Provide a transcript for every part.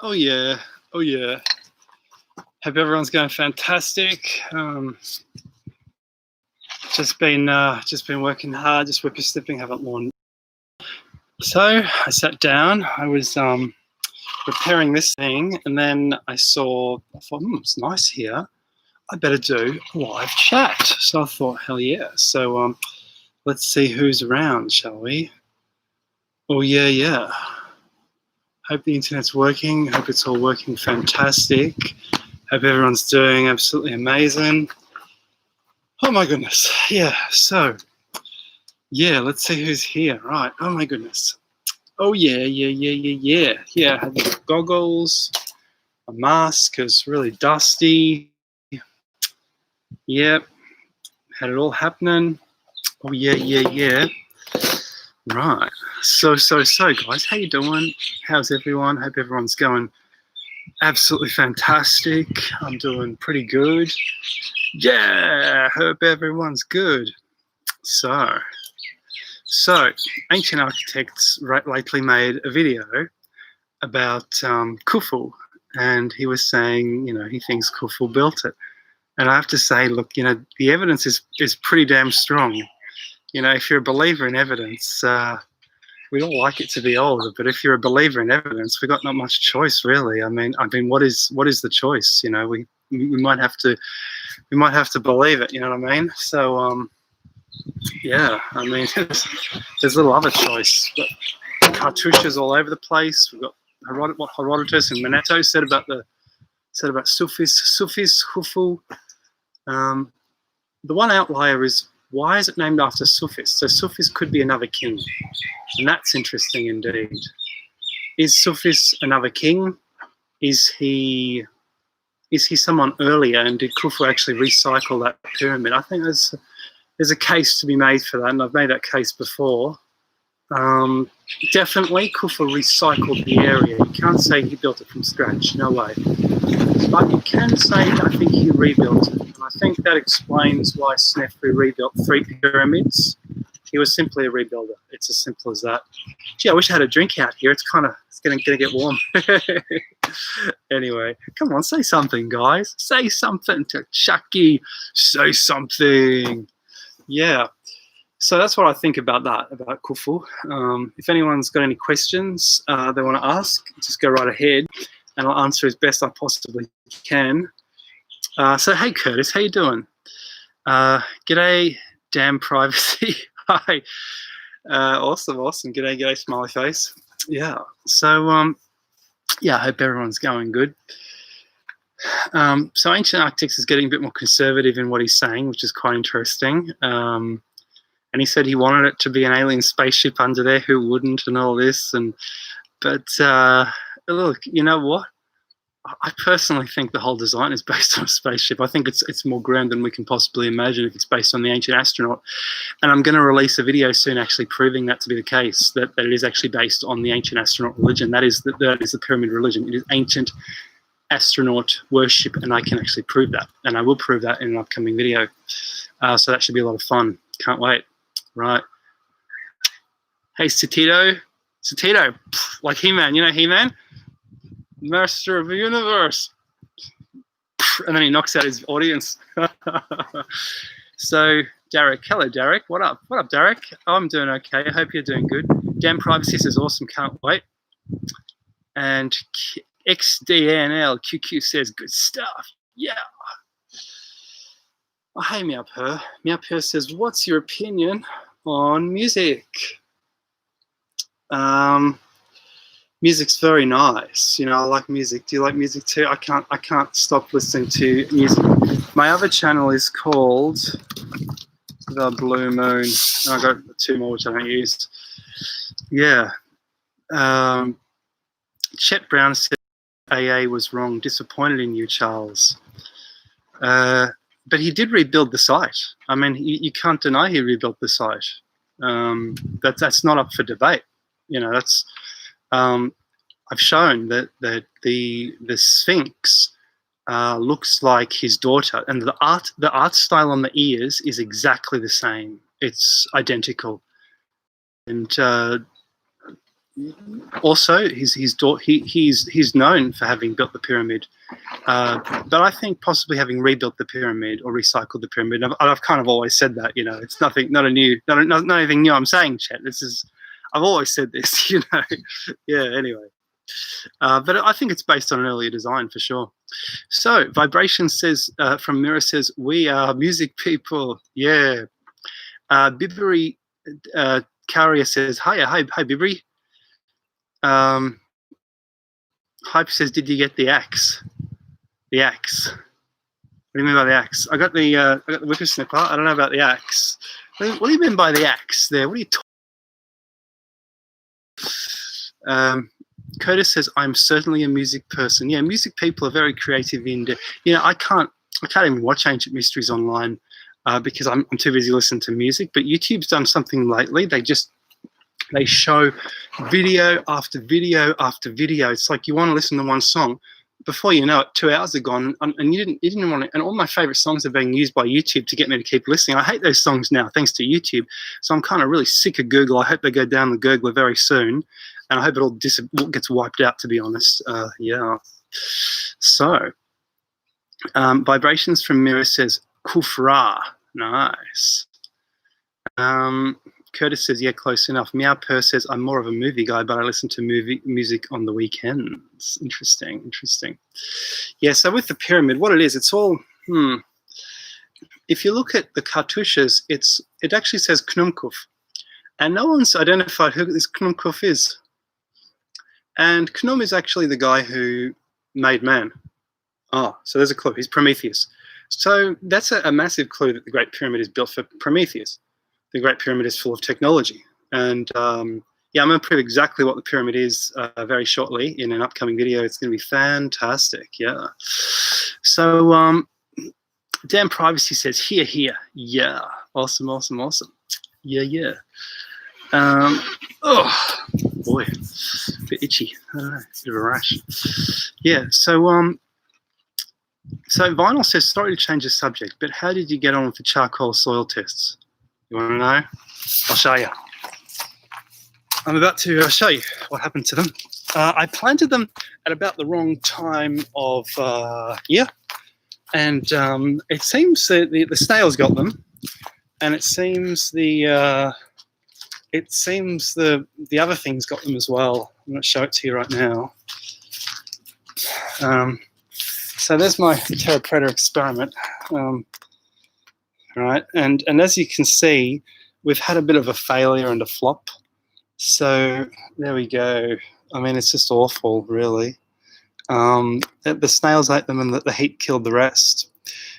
Oh yeah, oh yeah. Hope everyone's going fantastic. Just been working hard, just whippersnipping, haven't lawn. So I sat down. I was repairing this thing, and then I thought, it's nice here. I better do a live chat. So I thought, hell yeah. So let's see who's around, shall we? Oh yeah. Hope the internet's working. Hope it's all working fantastic. Hope everyone's doing absolutely amazing. Oh my goodness. Yeah, so yeah, let's see who's here. Right. Oh my goodness. Oh yeah. Yeah, I had my goggles. My mask is really dusty. Yep. Had it all happening. Oh yeah. Right. So guys, how you doing? How's everyone? Hope everyone's going absolutely fantastic. I'm doing pretty good. Yeah, hope everyone's good. So Ancient Architects lately made a video about Khufu, and he was saying, he thinks Khufu built it. And I have to say, look, the evidence is pretty damn strong. If you're a believer in evidence, we don't like it to be older, but if you're a believer in evidence, we've got not much choice, really. I mean, what is the choice? We might have to believe it. You know what I mean? So, yeah. I mean, there's little other choice. We've got cartouches all over the place. We've got what Herodotus and Manetto said about Sufis, Khufu. The one outlier is, why is it named after Sufis? So Sufis could be another king, and that's interesting indeed. Is Sufis another king? Is he someone earlier, and did Khufu actually recycle that pyramid? I think there's a case to be made for that, and I've made that case before. Definitely Khufu recycled the area. You can't say he built it from scratch, no way. But you can say, I think he rebuilt it. And I think that explains why Snefru rebuilt 3 pyramids. He was simply a rebuilder. It's as simple as that. Gee, I wish I had a drink out here. It's going to get warm. Anyway, come on, say something, guys. Say something to Chucky. Say something. Yeah. So that's what I think about Khufu. If anyone's got any questions they want to ask, just go right ahead, and I'll answer as best I possibly can. So hey Curtis, how you doing? G'day, damn privacy. Hi. Awesome. G'day, smiley face. Yeah. So yeah, I hope everyone's going good. So Ancient Architects is getting a bit more conservative in what he's saying, which is quite interesting. And he said he wanted it to be an alien spaceship under there. Who wouldn't, and all this. But look, you know what? I personally think the whole design is based on a spaceship. I think it's more grand than we can possibly imagine if it's based on the ancient astronaut. And I'm going to release a video soon actually proving that to be the case, that it is actually based on the ancient astronaut religion. That is the pyramid religion. It is ancient astronaut worship, and I can actually prove that. And I will prove that in an upcoming video. So that should be a lot of fun. Can't wait. Right. Hey, Satito, like He-Man, He-Man? Master of the universe. And then he knocks out his audience. So, Derek. Hello, Derek. What up? What up, Derek? I'm doing okay. I hope you're doing good. Damn Privacy says awesome. Can't wait. And XDNLQQ says good stuff. Yeah. Oh, hey, Meowpur. Meowpur says, what's your opinion on music? Music's very nice. I like music. Do you like music too? I can't stop listening to music. My other channel is called The Blue Moon. I got 2 more which I don't use. Yeah. Chet Brown said AA was wrong. Disappointed in you, Charles. But he did rebuild the site. I mean, you can't deny he rebuilt the site. That's not up for debate. That's I've shown that the Sphinx looks like his daughter, and the art style on the ears is exactly the same. It's identical, and also, he's known for having built the pyramid, but I think possibly having rebuilt the pyramid or recycled the pyramid. I've kind of always said that, it's nothing, not anything new. I'm saying, Chet. I've always said this, Yeah. Anyway, but I think it's based on an earlier design for sure. So Vibration says from Mirror says, we are music people. Yeah. Bibbery Carrier says, hi Bibbery. Hype says, did you get the axe? The axe. What do you mean by the axe? I got the whippersnipper. I don't know about the axe. What do you mean by the axe there? What are you talking? Curtis says, I'm certainly a music person. Yeah, music people are very creative I can't even watch Ancient Mysteries online because I'm too busy listening to music. But YouTube's done something lately. They show video after video after video. It's like you want to listen to one song, before you know it, 2 hours are gone, and you didn't want to. And all my favorite songs are being used by YouTube to get me to keep listening. I hate those songs now, thanks to YouTube. So I'm kind of really sick of Google. I hope they go down the Googler very soon, and I hope it all gets wiped out. To be honest, yeah. So, Vibrations from Mirror says Kufra. Nice. Curtis says, yeah, close enough. Meow Purr says, I'm more of a movie guy, but I listen to music on the weekends. Interesting. Yeah, so with the pyramid, what it is, it's all, if you look at the cartouches, it actually says Knumkuf. And no one's identified who this Knumkuf is. And Knum is actually the guy who made man. Oh, so there's a clue. He's Prometheus. So that's a massive clue that the Great Pyramid is built for Prometheus. The Great Pyramid is full of technology. And yeah, I'm going to prove exactly what the pyramid is very shortly in an upcoming video. It's going to be fantastic, yeah. So Dan Privacy says, here. Yeah, awesome. Yeah. Oh, boy, a bit itchy. I don't know, bit of a rash. Yeah, so Vinyl says, sorry to change the subject, but how did you get on with the charcoal soil tests? You want to know? I'll show you. I'm about to show you what happened to them. I planted them at about the wrong time of year, and it seems that the snails got them, and it seems the other things got them as well. I'm going to show it to you right now. So there's my Terra Preta experiment. Right, and as you can see, we've had a bit of a failure and a flop. So there we go. I mean, it's just awful, really. The snails ate them, and the heat killed the rest.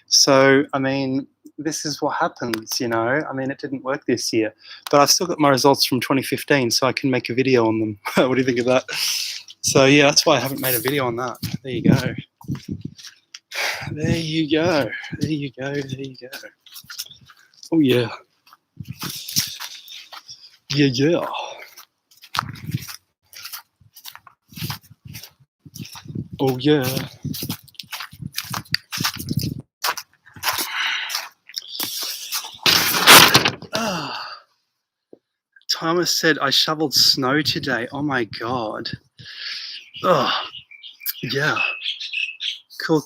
So, I mean, this is what happens, I mean, it didn't work this year, but I've still got my results from 2015, so I can make a video on them. What do you think of that? So yeah, that's why I haven't made a video on that. There you go. There you go. Oh yeah. Yeah. Oh yeah. Thomas said, I shoveled snow today. Oh my God. Oh, yeah. Cool.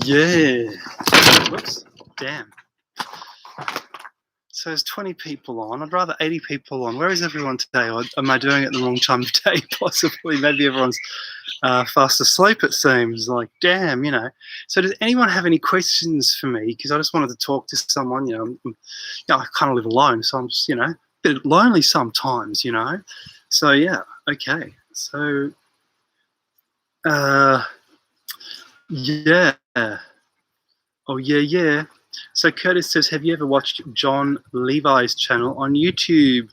Yeah. Whoops. Damn. So there's 20 people on. I'd rather 80 people on. Where is everyone today? Or am I doing it at the wrong time of day? Possibly. Maybe everyone's fast asleep, it seems. Like, damn, So does anyone have any questions for me? Because I just wanted to talk to someone, I kind of live alone, so I'm just, a bit lonely sometimes, So, yeah, okay. So, yeah. Oh, yeah. So Curtis says, have you ever watched John Levi's channel on YouTube?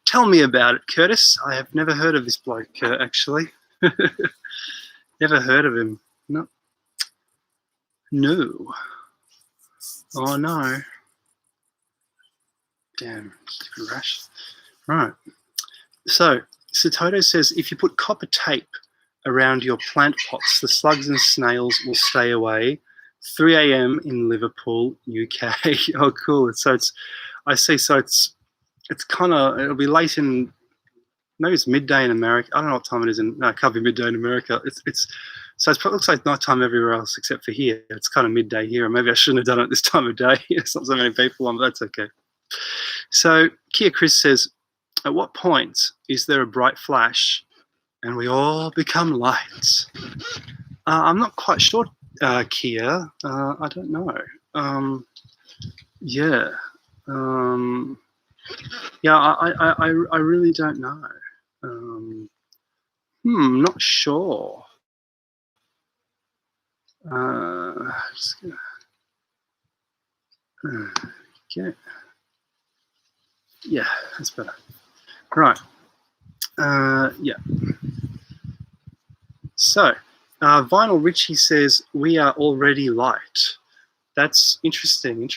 Tell me about it, Curtis. I have never heard of this bloke, actually. Never heard of him. No. Oh, no. Damn, stupid rash. Right. So Satoto says, if you put copper tape around your plant pots, the slugs and snails will stay away. 3 a.m. in Liverpool, UK. Oh, cool. So it's kind of, it'll be late in maybe it's midday in America. I don't know what time it is in. No, it can't be midday in America. So it looks like nighttime everywhere else except for here. It's kind of midday here, or maybe I shouldn't have done it this time of day. There's not so many people on, but that's okay. So Kia Chris says, at what point is there a bright flash and we all become light? I'm not quite sure, Kia. I don't know. Yeah. Yeah, I really don't know. Not sure. Just gonna, okay. Yeah, that's better. Right. Yeah. So, Vinyl Richie says, we are already light. That's interesting.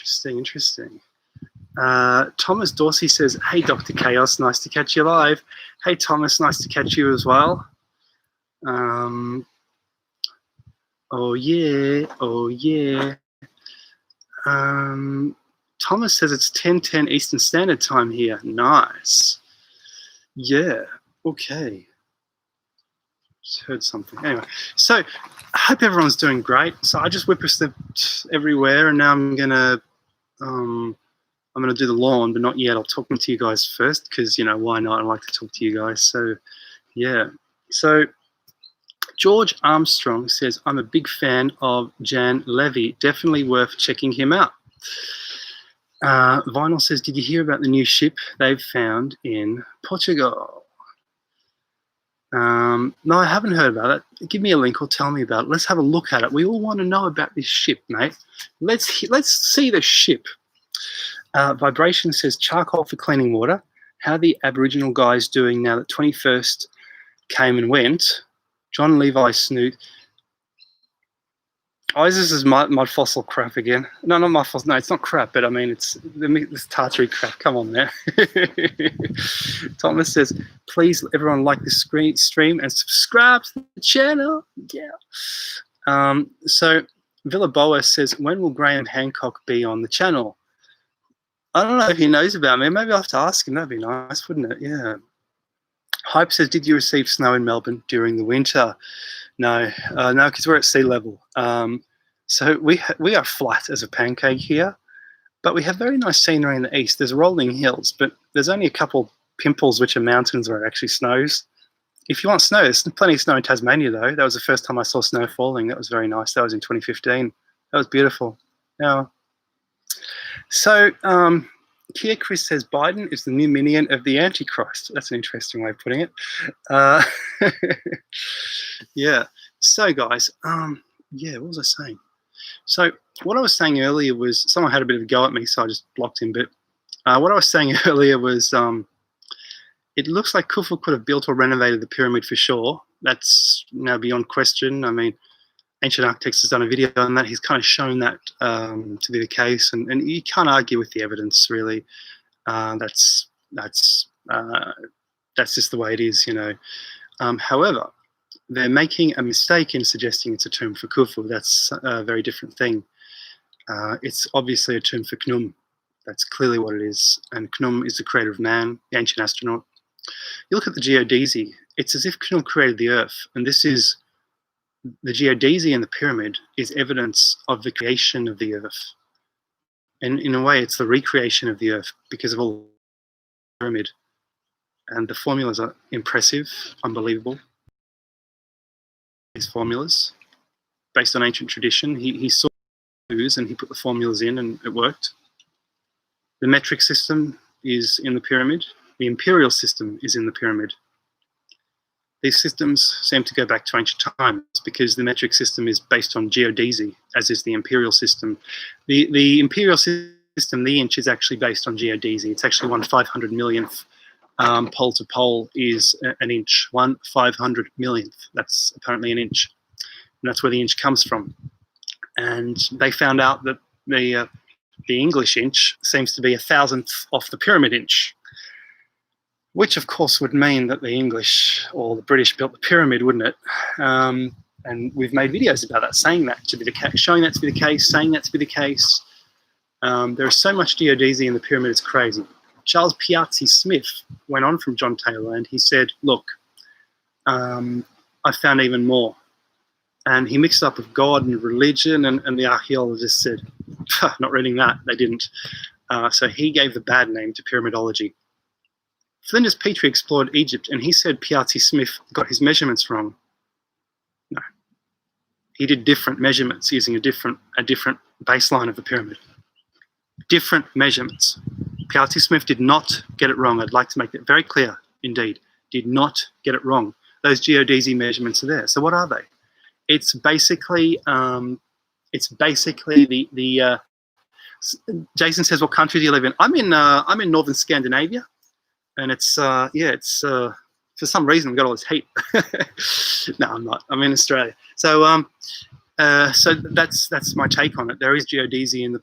Thomas Dorsey says, hey, Dr. Chaos, nice to catch you live. Hey, Thomas, nice to catch you as well. Oh, yeah. Thomas says it's 10:10 Eastern Standard Time here. Nice. Yeah, okay. Just heard something. Anyway, so I hope everyone's doing great. So I just whippersnipped everywhere, and now I'm gonna do the lawn, but not yet. I'll talk to you guys first because, you know, why not? I like to talk to you guys. So yeah. So George Armstrong says, I'm a big fan of Jan Levy. Definitely worth checking him out. Vinyl says, did you hear about the new ship they've found in Portugal? No, I haven't heard about it. Give me a link or tell me about it. Let's have a look at it. We all want to know about this ship, mate. Let's see the ship. Vibration says, charcoal for cleaning water. How are the Aboriginal guys doing now that 21st came and went? John Levi Snoot. Oh, this is mud fossil crap again. No, not mud fossil. No, it's not crap, but I mean, it's this Tartary crap. Come on, man. Thomas says, please, everyone like this stream and subscribe to the channel. Yeah. So Villaboa says, when will Graham Hancock be on the channel? I don't know if he knows about me. Maybe I'll have to ask him. That'd be nice, wouldn't it? Yeah. Hype says, did you receive snow in Melbourne during the winter? No, because we're at sea level. So we are flat as a pancake here, but we have very nice scenery in the east. There's rolling hills, but there's only a couple pimples, which are mountains where it actually snows. If you want snow, there's plenty of snow in Tasmania, though. That was the first time I saw snow falling. That was very nice. That was in 2015. That was beautiful. Yeah. So Kia Chris says Biden is the new minion of the Antichrist. That's an interesting way of putting it. Yeah. So guys, yeah, what was I saying? So what I was saying earlier was someone had a bit of a go at me, so I just blocked him. But what I was saying earlier was it looks like Khufu could have built or renovated the pyramid for sure. That's now beyond question. I mean, Ancient Architects has done a video on that. He's kind of shown that to be the case, and you can't argue with the evidence, really. That's just the way it is, you know. However, they're making a mistake in suggesting it's a tomb for Khufu. That's a very different thing. It's obviously a tomb for Khnum. That's clearly what it is. And Khnum is the creator of man, the ancient astronaut. You look at the geodesy, it's as if Khnum created the earth, and this is the geodesy in the pyramid is evidence of the creation of the earth. And in a way, it's the recreation of the earth because of all the pyramid. And the formulas are impressive, unbelievable. These formulas, based on ancient tradition, he saw clues and he put the formulas in and it worked. The metric system is in the pyramid. The imperial system is in the pyramid. These systems seem to go back to ancient times because the metric system is based on geodesy, as is the imperial system. The imperial system, the inch, is actually based on geodesy. It's actually 1/500 millionth. Pole to pole is an inch, 1/500 millionth. That's apparently an inch. And that's where the inch comes from. And they found out that the English inch seems to be 1,000th off the pyramid inch, which of course would mean that the English or the British built the pyramid, wouldn't it? And we've made videos about that, saying that to be the case, showing that to be the case, saying that to be the case. There is so much geodesy in the pyramid, it's crazy. Charles Piazzi Smith went on from John Taylor and he said, look, I found even more. And he mixed up with God and religion, and the archaeologist said, not reading that, they didn't. So he gave the bad name to pyramidology. Flinders Petrie explored Egypt, and he said Piazzi Smith got his measurements wrong. No. He did different measurements using a different baseline of the pyramid. Different measurements. Piazzi Smith did not get it wrong. I'd like to make that very clear, indeed. Did not get it wrong. Those geodesy measurements are there. So what are they? It's basically the Jason says, what country do you live in? I'm in northern Scandinavia, and it's for some reason we've got all this heat. No, I'm not. I'm in Australia. So so that's my take on it. There is geodesy in the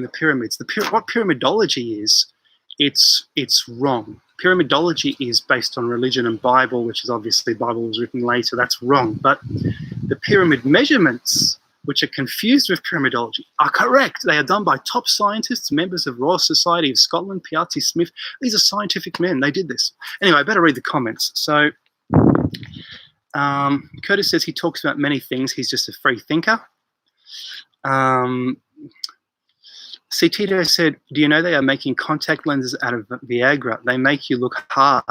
pyramids. What pyramidology is, it's wrong. Pyramidology is based on religion and Bible, which is obviously Bible was written later. That's wrong. But the pyramid measurements, which are confused with pyramidology, are correct. They are done by top scientists, members of Royal Society of Scotland, Piazzi Smith. These are scientific men. They did this. Anyway, I better read the comments. So Curtis says he talks about many things. He's just a free thinker. Tito said, do you know they are making contact lenses out of Viagra? They make you look hard.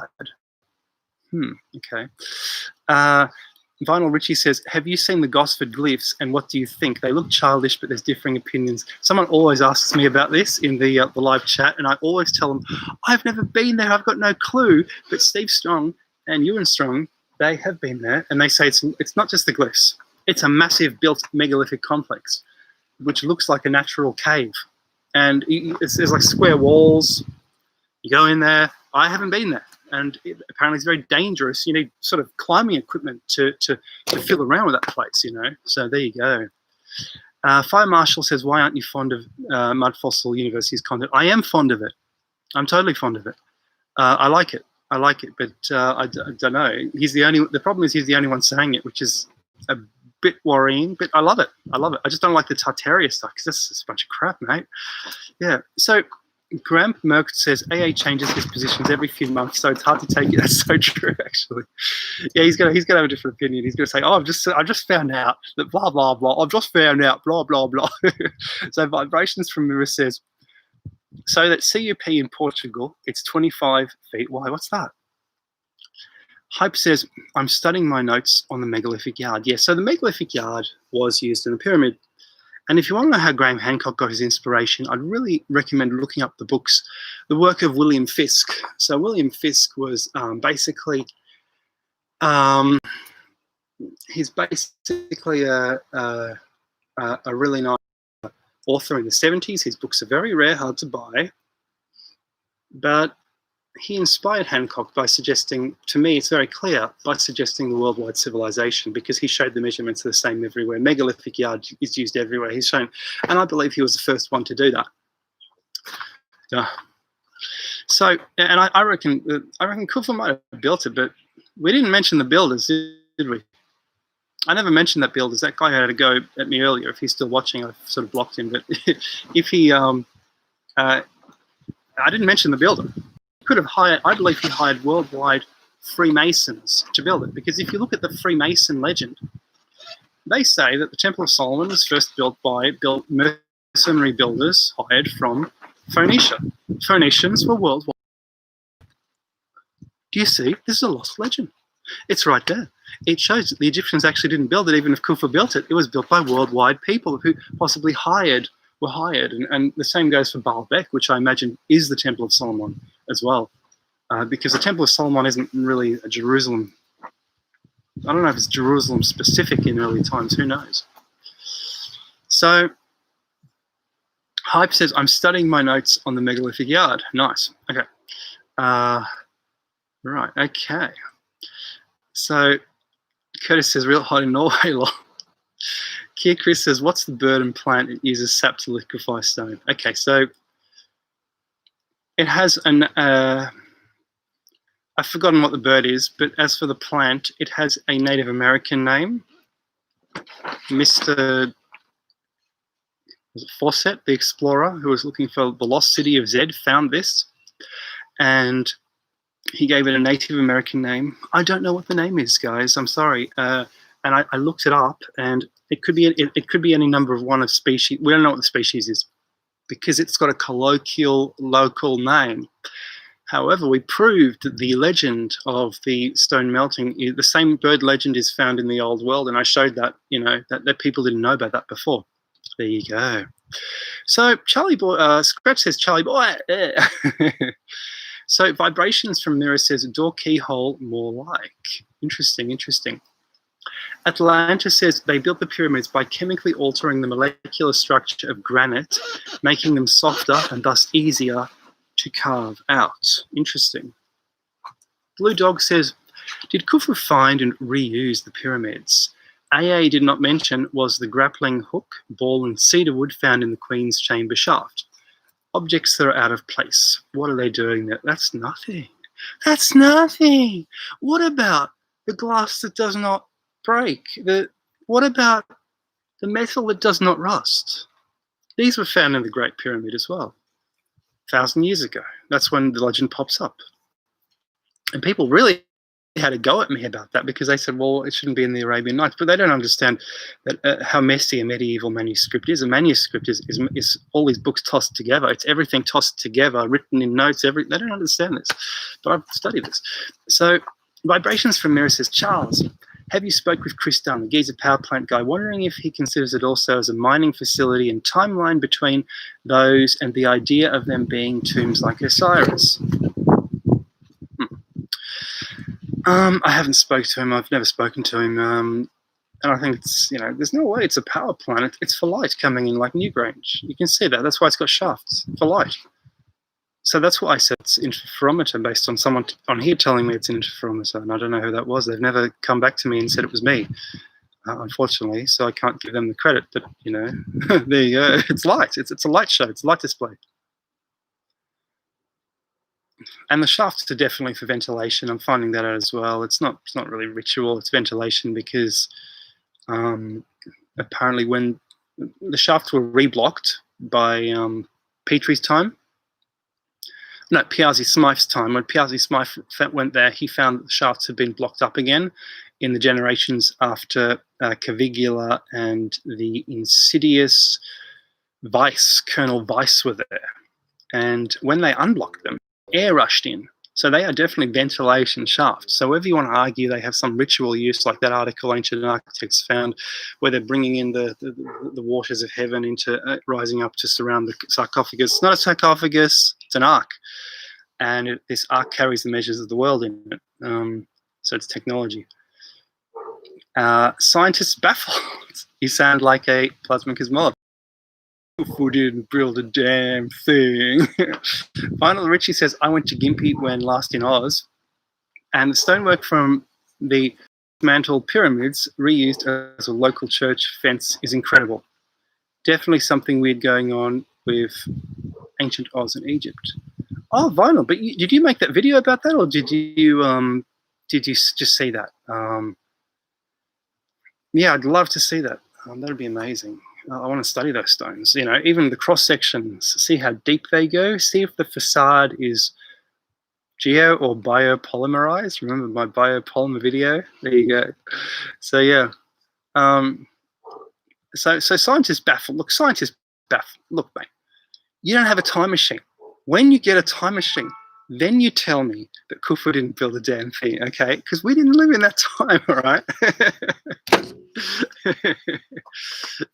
Okay. Vinyl Richie says, have you seen the Gosford glyphs and what do you think? They look childish, but there's differing opinions. Someone always asks me about this in the live chat, and I always tell them, I've never been there, I've got no clue. But Steve Strong and Ewan Strong, they have been there, and they say it's not just the glyphs. It's a massive built megalithic complex, which looks like a natural cave. And there's like square walls. You go in there. I haven't been there. And apparently it's very dangerous. You need sort of climbing equipment to feel around with that place, you know. So there you go. Fire Marshal says, why aren't you fond of Mud Fossil University's content? I am fond of it. I'm totally fond of it. I like it. But I don't know. The problem is he's the only one saying it, which is a bit worrying, but I love it. I just don't like the Tartaria stuff because that's just a bunch of crap, mate. Yeah. So Graham Merck says AA changes his positions every few months, so it's hard to take it. That's so true, actually. Yeah, he's gonna have a different opinion. He's gonna say, "Oh, I just found out that blah blah blah. I've just found out blah blah blah." So Vibrations from Mirror says, "So that CUP in Portugal, it's 25 feet. Why? What's that?" Hype says, I'm studying my notes on the megalithic yard. Yeah, so the megalithic yard was used in the pyramid. And if you want to know how Graham Hancock got his inspiration, I'd really recommend looking up the work of William Fisk. So William Fisk was he's basically a really nice author in the 70s. His books are very rare, hard to buy. But he inspired Hancock by suggesting, to me it's very clear, by suggesting the worldwide civilization, because he showed the measurements are the same everywhere. Megalithic yard is used everywhere. He's shown, and I believe he was the first one to do that. So, and I reckon Khufu might have built it, but we didn't mention the builders, did we? I never mentioned that builders. That guy had a go at me earlier. If he's still watching, I've sort of blocked him. But if he, I didn't mention the builder. Could have hired, I believe he hired worldwide Freemasons to build it, because if you look at the Freemason legend, they say that the Temple of Solomon was first built by mercenary builders hired from Phoenicia. Phoenicians were worldwide. Do you see? This is a lost legend. It's right there. It shows that the Egyptians actually didn't build it, even if Khufu built it. It was built by worldwide people who possibly were hired. And the same goes for Baalbek, which I imagine is the Temple of Solomon as well, because the Temple of Solomon isn't really a Jerusalem. I don't know if it's Jerusalem specific in early times. Who knows? So Hype says, I'm studying my notes on the megalithic yard. Nice. Okay. Right. Okay. So Curtis says, real hot in Norway. Kier Chris says, what's the bird and plant it uses sap to liquefy stone? Okay, so it has an, I've forgotten what the bird is, but as for the plant, it has a Native American name. Mr. Fawcett, the explorer who was looking for the lost city of Zed, found this. and he gave it a Native American name. I don't know what the name is, guys. I'm sorry. And I looked it up, and it could be any number of one of species. We don't know what the species is because it's got a colloquial local name. However, we proved that the legend of the stone melting, the same bird legend is found in the old world, and I showed that, that people didn't know about that before. There you go. So Charlie Boy, Scratch says Charlie Boy. So vibrations from mirror says door keyhole more like. Interesting, interesting. Atlanta says they built the pyramids by chemically altering the molecular structure of granite, making them softer and thus easier to carve out. Interesting. Blue Dog says, did Khufu find and reuse the pyramids? AA did not mention was the grappling hook, ball and cedar wood found in the Queen's chamber shaft. Objects that are out of place. What are they doing there? That's nothing. That's nothing. What about the glass that does not break? What about the metal that does not rust? These were found in the Great Pyramid as well, 1,000 years ago. That's when the legend pops up. And people really had a go at me about that because they said, well, it shouldn't be in the Arabian Nights. But they don't understand that how messy a medieval manuscript is. A manuscript is all these books tossed together. It's everything tossed together, written in notes. They don't understand this. But I've studied this. So Vibrations from Mirror says, Charles, have you spoke with Chris Dunn, the Giza power plant guy, wondering if he considers it also as a mining facility and timeline between those and the idea of them being tombs like Osiris? I haven't spoken to him. I've never spoken to him. And I think it's, there's no way it's a power plant. It's for light coming in like Newgrange. You can see that. That's why it's got shafts for light. So that's why I said it's interferometer based on someone on here telling me it's an interferometer. And I don't know who that was. They've never come back to me and said it was me, unfortunately. So I can't give them the credit. But, there you go. It's light. It's a light show. It's a light display. And the shafts are definitely for ventilation. I'm finding that out as well. It's not really ritual. It's ventilation because apparently when the shafts were reblocked by Petrie's time, no, Piazzi Smythe's time, when Piazzi Smythe went there, he found that the shafts had been blocked up again in the generations after Cavigula and the insidious Colonel Weiss were there. And when they unblocked them, air rushed in. So they are definitely ventilation shafts. So whether you want to argue they have some ritual use, like that article Ancient Architects found, where they're bringing in the waters of heaven into rising up to surround the sarcophagus. It's not a sarcophagus, it's an ark. And this ark carries the measures of the world in it. So it's technology. Scientists baffled. You sound like a plasma cosmologist. Kufu didn't build a damn thing. Finally, Richie says, I went to Gympie when last in Oz, and the stonework from the dismantled pyramids reused as a local church fence is incredible. Definitely something weird going on with ancient Oz and Egypt. Oh, vinyl. But did you make that video about that, or did you just see that? Yeah, I'd love to see that. That'd be amazing. I want to study those stones, even the cross sections, see how deep they go, see if the facade is geo or biopolymerized. Remember my biopolymer video? There you go. So yeah. So scientists baffle. Look, scientists baffle. Look, mate, you don't have a time machine. When you get a time machine, then you tell me that Khufu didn't build a damn thing, okay? Because we didn't live in that time, all right?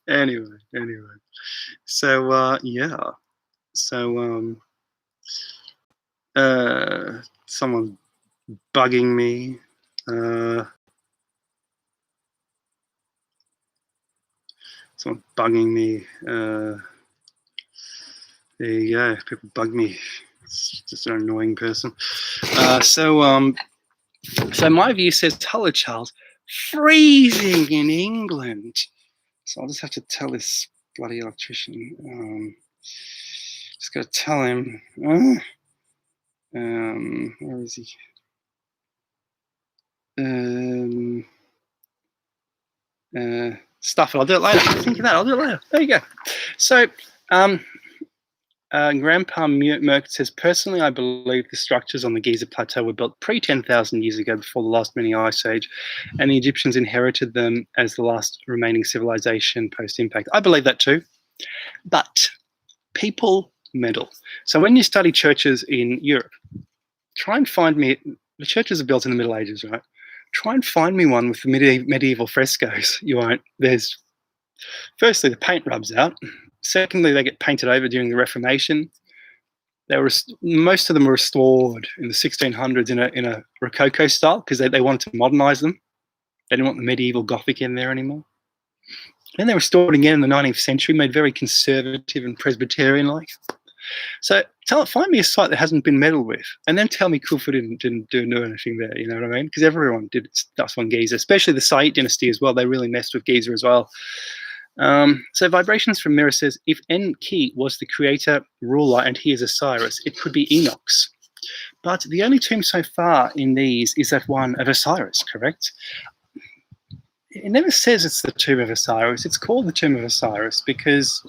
Anyway. So, yeah. So, someone bugging me. Someone bugging me. There you go. People bug me. It's just an annoying person. So my view says, hello, Charles. Freezing in England. So I'll just have to tell this bloody electrician. Just got to tell him. Where is he? Stuff it. I'll do it later. Think of that. I'll do it later. There you go. So Grandpa Merck says, personally, I believe the structures on the Giza Plateau were built pre-10,000 years ago before the last mini ice age, and the Egyptians inherited them as the last remaining civilization post-impact. I believe that too, but people meddle. So when you study churches in Europe, try and find me, the churches are built in the Middle Ages, right? Try and find me one with the medieval frescoes. You won't. There's, firstly, the paint rubs out. Secondly, they get painted over during the Reformation. Most of them were restored in the 1600s in a Rococo style because they wanted to modernise them. They didn't want the medieval Gothic in there anymore. Then they were restored again in the 19th century, made very conservative and Presbyterian-like. So find me a site that hasn't been meddled with, and then tell me Khufu didn't do anything there. You know what I mean? Because everyone did stuff on Giza, especially the Said dynasty as well. They really messed with Giza as well. So Vibrations from Mirror says, if Enki was the creator, ruler, and he is Osiris, it could be Enoch's. But the only tomb so far in these is that one of Osiris, correct? It never says it's the tomb of Osiris. It's called the tomb of Osiris because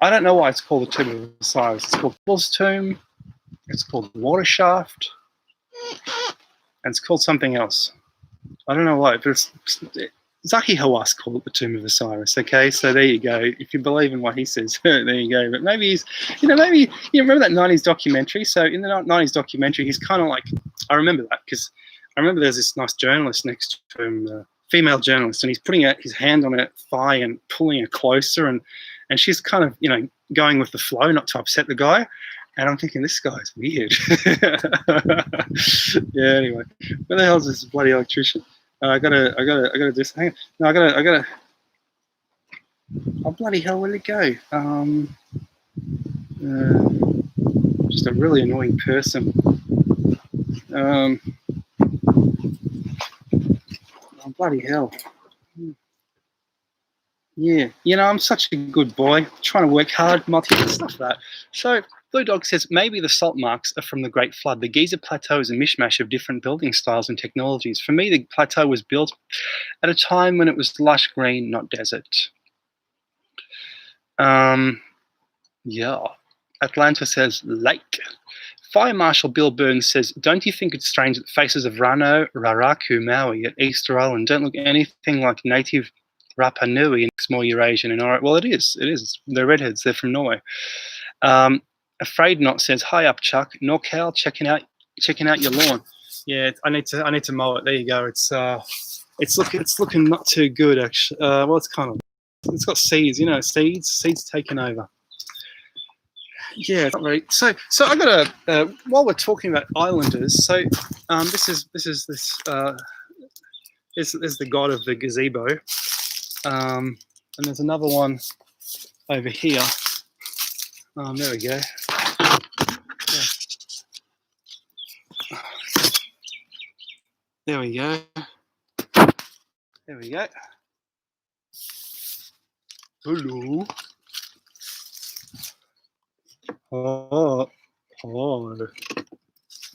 I don't know why it's called the tomb of Osiris. It's called Paul's tomb, it's called the water shaft, and it's called something else. I don't know why, but Zaki Hawass called it the tomb of Osiris. Okay, so there you go. If you believe in what he says, there you go. But maybe he's, maybe you remember that 90s documentary. So in the 90s documentary, he's kind of like, I remember that because I remember there's this nice journalist next to him, female journalist, and he's putting his hand on her thigh and pulling her closer, and she's kind of going with the flow, not to upset the guy. And I'm thinking, this guy's weird. Yeah. Anyway, where the hell is this bloody electrician? I gotta just hang on. No, I gotta. Oh bloody hell! Where'd it go? Just a really annoying person. Oh bloody hell! Yeah, I'm such a good boy, trying to work hard, stuff like that. So Blue Dog says, maybe the salt marks are from the Great Flood. The Giza Plateau is a mishmash of different building styles and technologies. For me, the plateau was built at a time when it was lush green, not desert. Yeah. Atlanta says, lake. Fire Marshal Bill Burns says, don't you think it's strange that the faces of Rano, Raraku, Maui at Easter Island don't look anything like native Rapa Nui and more Eurasian and well, it is. They're redheads. They're from Norway. Afraid Not says, hi up, Chuck. NorCal, checking out your lawn. Yeah, I need to mow it. There you go. It's looking not too good actually. Well, it's got seeds. Seeds taking over. Yeah, it's not very. So I got while we're talking about islanders. So this is the god of the gazebo. And there's another one over here. There we go. Yeah. There we go. There we go. Hello.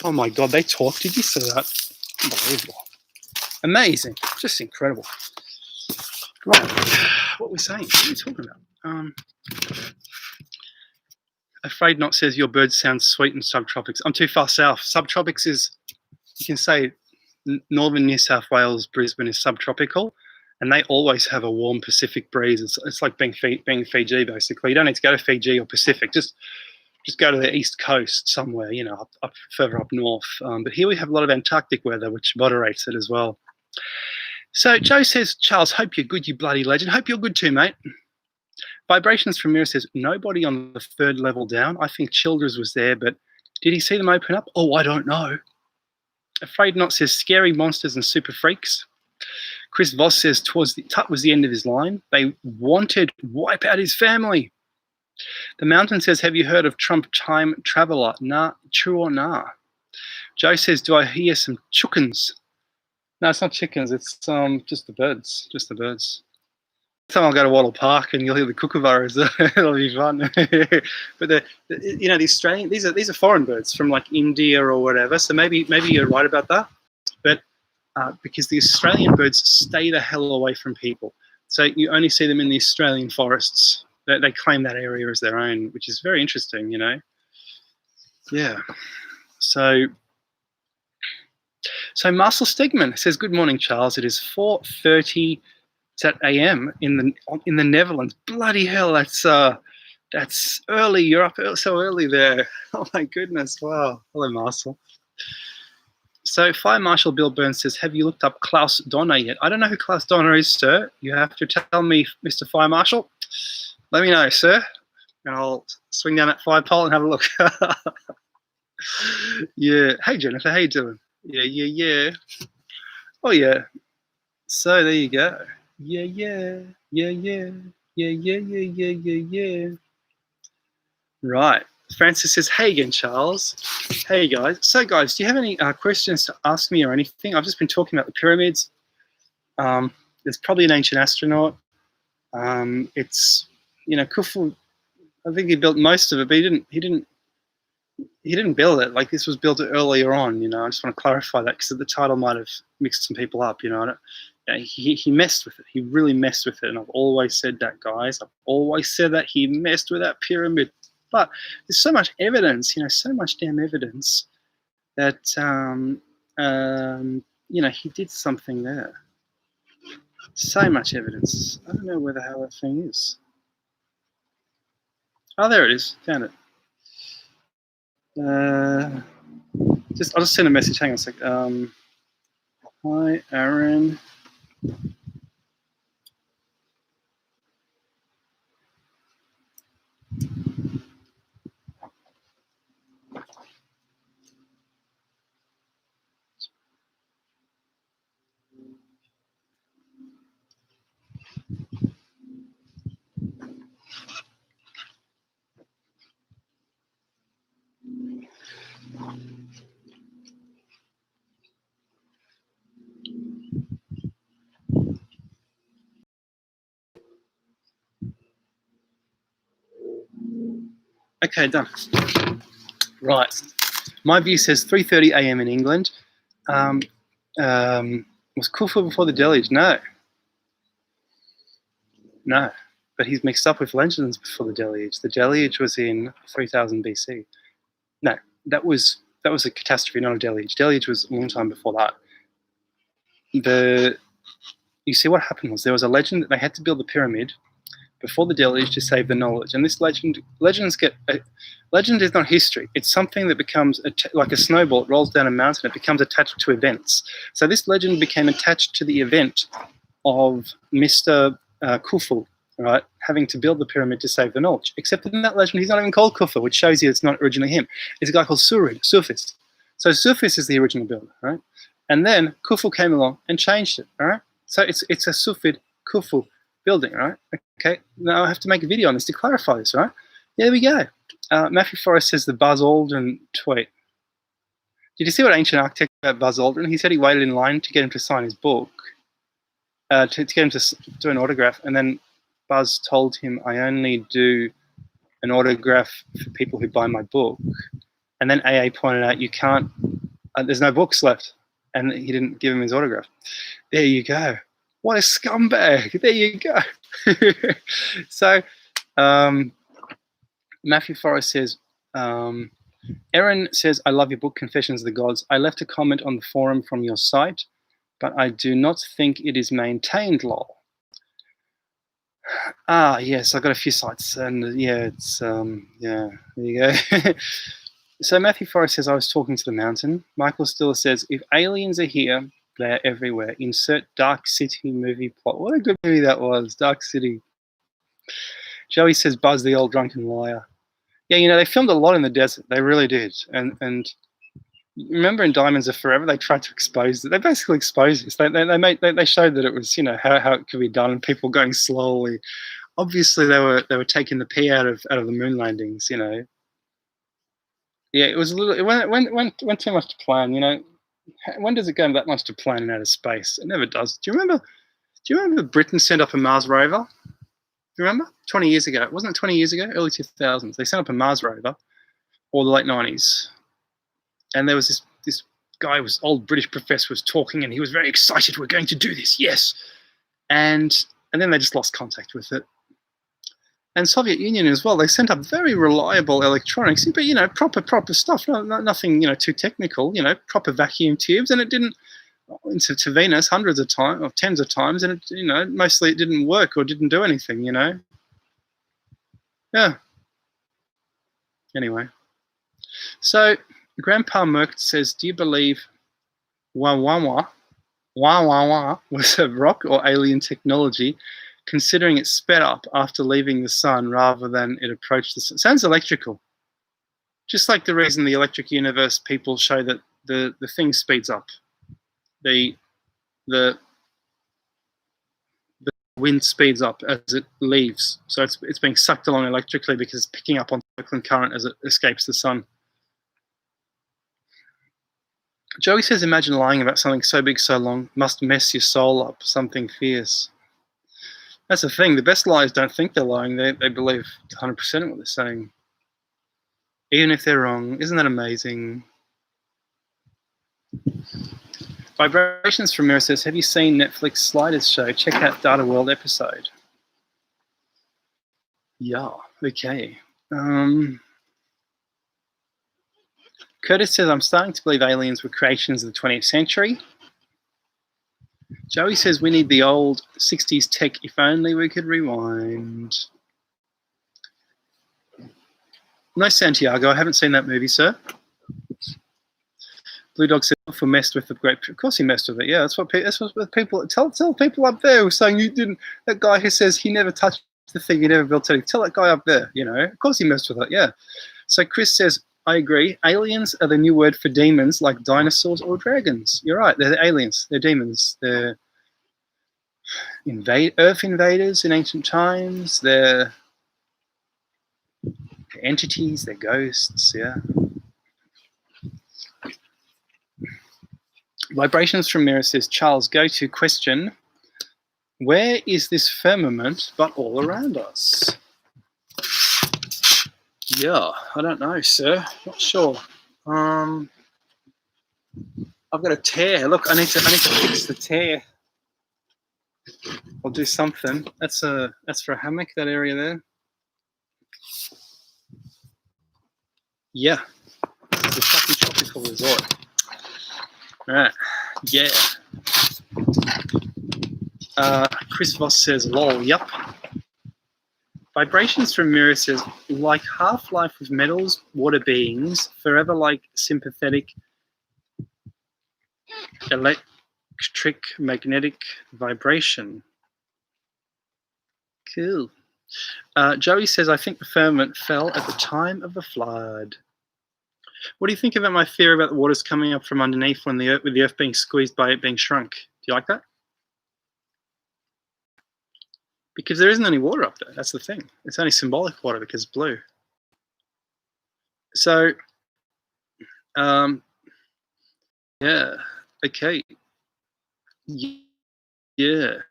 Oh my God, they talk. Did you see that? Unbelievable. Amazing. Just incredible. Right. What are we saying? What are we talking about? Afraid Not says your bird sounds sweet in subtropics. I'm too far south. Subtropics is, you can say, northern New South Wales, Brisbane is subtropical, and they always have a warm Pacific breeze. It's like being Fiji, basically. You don't need to go to Fiji or Pacific. Just go to the east coast somewhere, up further up north. But here we have a lot of Antarctic weather, which moderates it as well. So Joe says, Charles, hope you're good, you bloody legend. Hope you're good too, mate. Vibrations from Mirror says, nobody on the third level down. I think Childers was there, but did he see them open up? Oh, I don't know. Afraid Not says, scary monsters and super freaks. Chris Voss says, Tut was the end of his line. They wanted wipe out his family. The Mountain says, have you heard of Trump Time Traveler? Nah, true or nah? Joe says, do I hear some chickens? No, it's not chickens. It's just the birds. Just the birds. Next time I'll go to Wattle Park and you'll hear the kookaburras. It'll be fun. But the Australian, these are foreign birds from like India or whatever. So maybe you're right about that. But because the Australian birds stay the hell away from people, so you only see them in the Australian forests. they claim that area as their own, which is very interesting, you know. Yeah. So Marcel Stegman says, "Good morning, Charles. It is 4:30 a.m. in the Netherlands. Bloody hell, that's early. You're up so early there. Oh my goodness! Wow. Hello, Marcel." So Fire Marshal Bill Burns says, "Have you looked up Klaus Donner yet?" I don't know who Klaus Donner is, sir. You have to tell me, Mr. Fire Marshal. Let me know, sir, and I'll swing down that fire pole and have a look. Yeah. Hey, Jennifer. How you doing? Yeah. Oh, yeah. So there you go. Yeah. Right. Francis says, "Hey again, Charles." Hey, guys. So, guys, do you have any questions to ask me or anything? I've just been talking about the pyramids. There's probably an ancient astronaut. It's, you know, Khufu. I think he built most of it, but he didn't build it. Like, this was built earlier on. You know, I just want to clarify that because the title might have mixed some people up. You know, he messed with it. He really messed with it, and I've always said that, guys. I've always said that he messed with that pyramid. But there's so much evidence, you know, so much damn evidence that, you know, he did something there. So much evidence. I don't know where the hell that thing is. Oh, there it is. Found it. I'll just send a message. Hang on a sec. Hi, Aaron. Okay, done. Right. My view says 3:30 a.m. in England. Was Khufu before the deluge? No. But he's mixed up with legends before the deluge. The deluge was in 3000 BC. No, that was a catastrophe, not a deluge. Deluge was a long time before that. You see, what happened was there was a legend that they had to build the pyramid before the deluge to save the knowledge. And this legend is not history. It's something that becomes like a snowball. It rolls down a mountain. It becomes attached to events. So this legend became attached to the event of Mr. Khufu, right, having to build the pyramid to save the knowledge. Except in that legend, he's not even called Khufu, which shows you it's not originally him. It's a guy called Sufis. So Sufis is the original builder, right? And then Khufu came along and changed it, all right? So it's a Sufid Khufu building, right? Okay, now I have to make a video on this to clarify this, right? Yeah, there we go. Matthew Forrest says the Buzz Aldrin tweet. Did you see what ancient architect about Buzz Aldrin? He said he waited in line to get him to sign his book, to get him to do an autograph, and then Buzz told him, "I only do an autograph for people who buy my book." And then AA pointed out, "You can't, there's no books left," and he didn't give him his autograph. There you go. What a scumbag. There you go. So, Matthew Forrest says, Erin says, "I love your book, Confessions of the Gods. I left a comment on the forum from your site, but I do not think it is maintained, lol." Ah, yes, I've got a few sites, and yeah, it's, yeah, there you go. So Matthew Forrest says, "I was talking to the mountain." Michael Stiller says, "If aliens are here, they're everywhere. Insert Dark City movie plot." What a good movie that was, Dark City. Joey says, "Buzz the old drunken liar." Yeah, you know, they filmed a lot in the desert. They really did. And remember in Diamonds Are Forever, they tried to expose it. They basically exposed this. They showed that it was, you know, how it could be done, and people going slowly. Obviously, they were taking the pee out of the moon landings, you know. Yeah, it was a little. It went too much to plan, you know. When does it go that much to plan in outer space? It never does. Do you remember Britain sent up a Mars rover? Do you remember? 20 years ago. Wasn't it 20 years ago? Early 2000s. They sent up a Mars rover, or the late 90s. And there was this guy, old British professor, was talking, and he was very excited. "We're going to do this, yes." And then they just lost contact with it. and Soviet Union as well. They sent up very reliable electronics, but proper stuff. Nothing too technical. Proper vacuum tubes, and it didn't into Venus hundreds of times or tens of times, and it, mostly it didn't work or didn't do anything. Yeah. Anyway, so Grandpa Merck says, "Do you believe Wawawa was a rock or alien technology, considering it sped up after leaving the sun rather than it approached the sun?" Sounds electrical. Just like the reason the electric universe people show that the thing speeds up. The wind speeds up as it leaves. So it's being sucked along electrically because it's picking up on circling current as it escapes the sun. Joey says, "Imagine lying about something so big, so long, must mess your soul up, something fierce." That's the thing. The best liars don't think they're lying. They believe 100% of what they're saying, even if they're wrong. Isn't that amazing? Vibrations from Mirror says, "Have you seen Netflix Sliders show? Check out Data World episode." Yeah, okay. Curtis says, "I'm starting to believe aliens were creations of the 20th century. Joey says, "We need the old 60s tech, if only we could rewind." No, Santiago, I haven't seen that movie, sir. Blue Dog said, "Kufu messed with the great." Of course he messed with it. Yeah, that's what people tell people up there who are saying you didn't. That guy who says he never touched the thing, he never built it. Tell that guy up there. Of course he messed with it. Yeah. So Chris says, "I agree. Aliens are the new word for demons, like dinosaurs or dragons." You're right. They're the aliens. They're demons. They're Earth invaders in ancient times. They're entities. They're ghosts. Yeah. Vibrations from Mirror says, "Charles, go to question. Where is this firmament but all around us?" Yeah, I don't know, sir. Not sure. I've got a tear. Look, I need to fix the tear. I'll do something. That's for a hammock, that area there. Yeah. It's a shocking tropical resort. Alright. Yeah. Chris Voss says, "Lol, yup." Vibrations from Mirror says, "Like Half-Life with metals, water beings, forever like sympathetic electric magnetic vibration." Cool. Joey says, "I think the firmament fell at the time of the flood." What do you think about my theory about the waters coming up from underneath with the earth being squeezed by it being shrunk? Do you like that? Because there isn't any water up there. That's the thing. It's only symbolic water because it's blue. So, yeah. Okay. Yeah.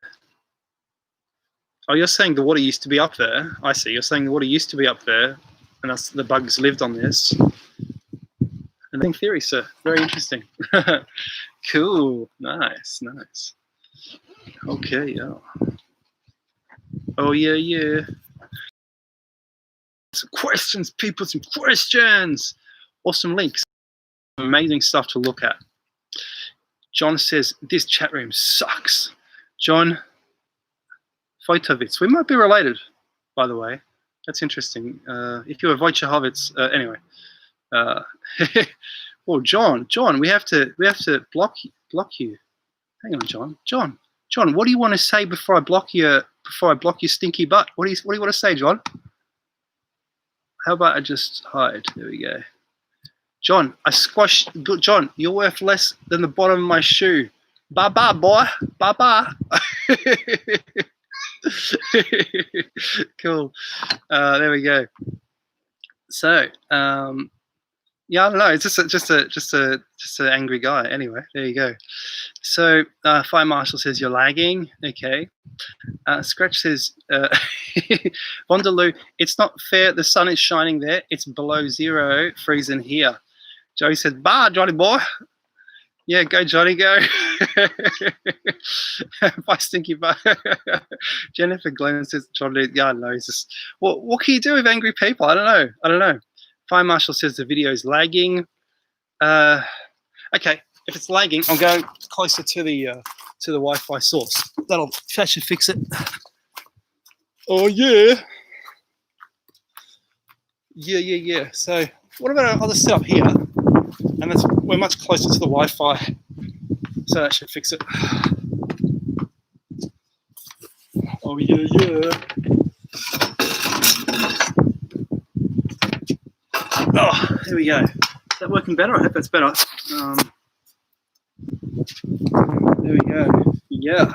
Oh, you're saying the water used to be up there. I see. You're saying the water used to be up there, and the bugs lived on this. Interesting theory, sir. Very interesting. Cool. Nice. Okay. Yeah. Oh yeah. Some questions, people. Some questions. Awesome links. Amazing stuff to look at. John says, "This chat room sucks." John Vojtovitz. We might be related, by the way. That's interesting. If you were Wojciechowicz, anyway. Well, John, we have to block you. Hang on, John. What do you want to say before I block your stinky butt? What do you want to say, John? How about I just hide? There we go. John, I squashed. John, you're worth less than the bottom of my shoe. Bye, boy. Bye. Cool. There we go. So, yeah, I don't know. It's just an angry guy. Anyway, there you go. So, Fire Marshal says you're lagging. Okay. Scratch says, Vonderloo, "It's not fair. The sun is shining there. It's below zero, freezing here." Joey said, "Bah, Johnny boy." Yeah, go Johnny, go. By Stinky Butt. Jennifer Glenn says, yeah, I know. Just, what can you do with angry people? I don't know. Fire Marshal says the video is lagging. Okay, if it's lagging, I'll go closer to the Wi-Fi source. That should fix it. Oh yeah. Yeah. So what about I'll just set up here, and we're much closer to the Wi-Fi, so that should fix it. Oh yeah. Oh, there we go. Is that working better? I hope that's better. There we go. Yeah.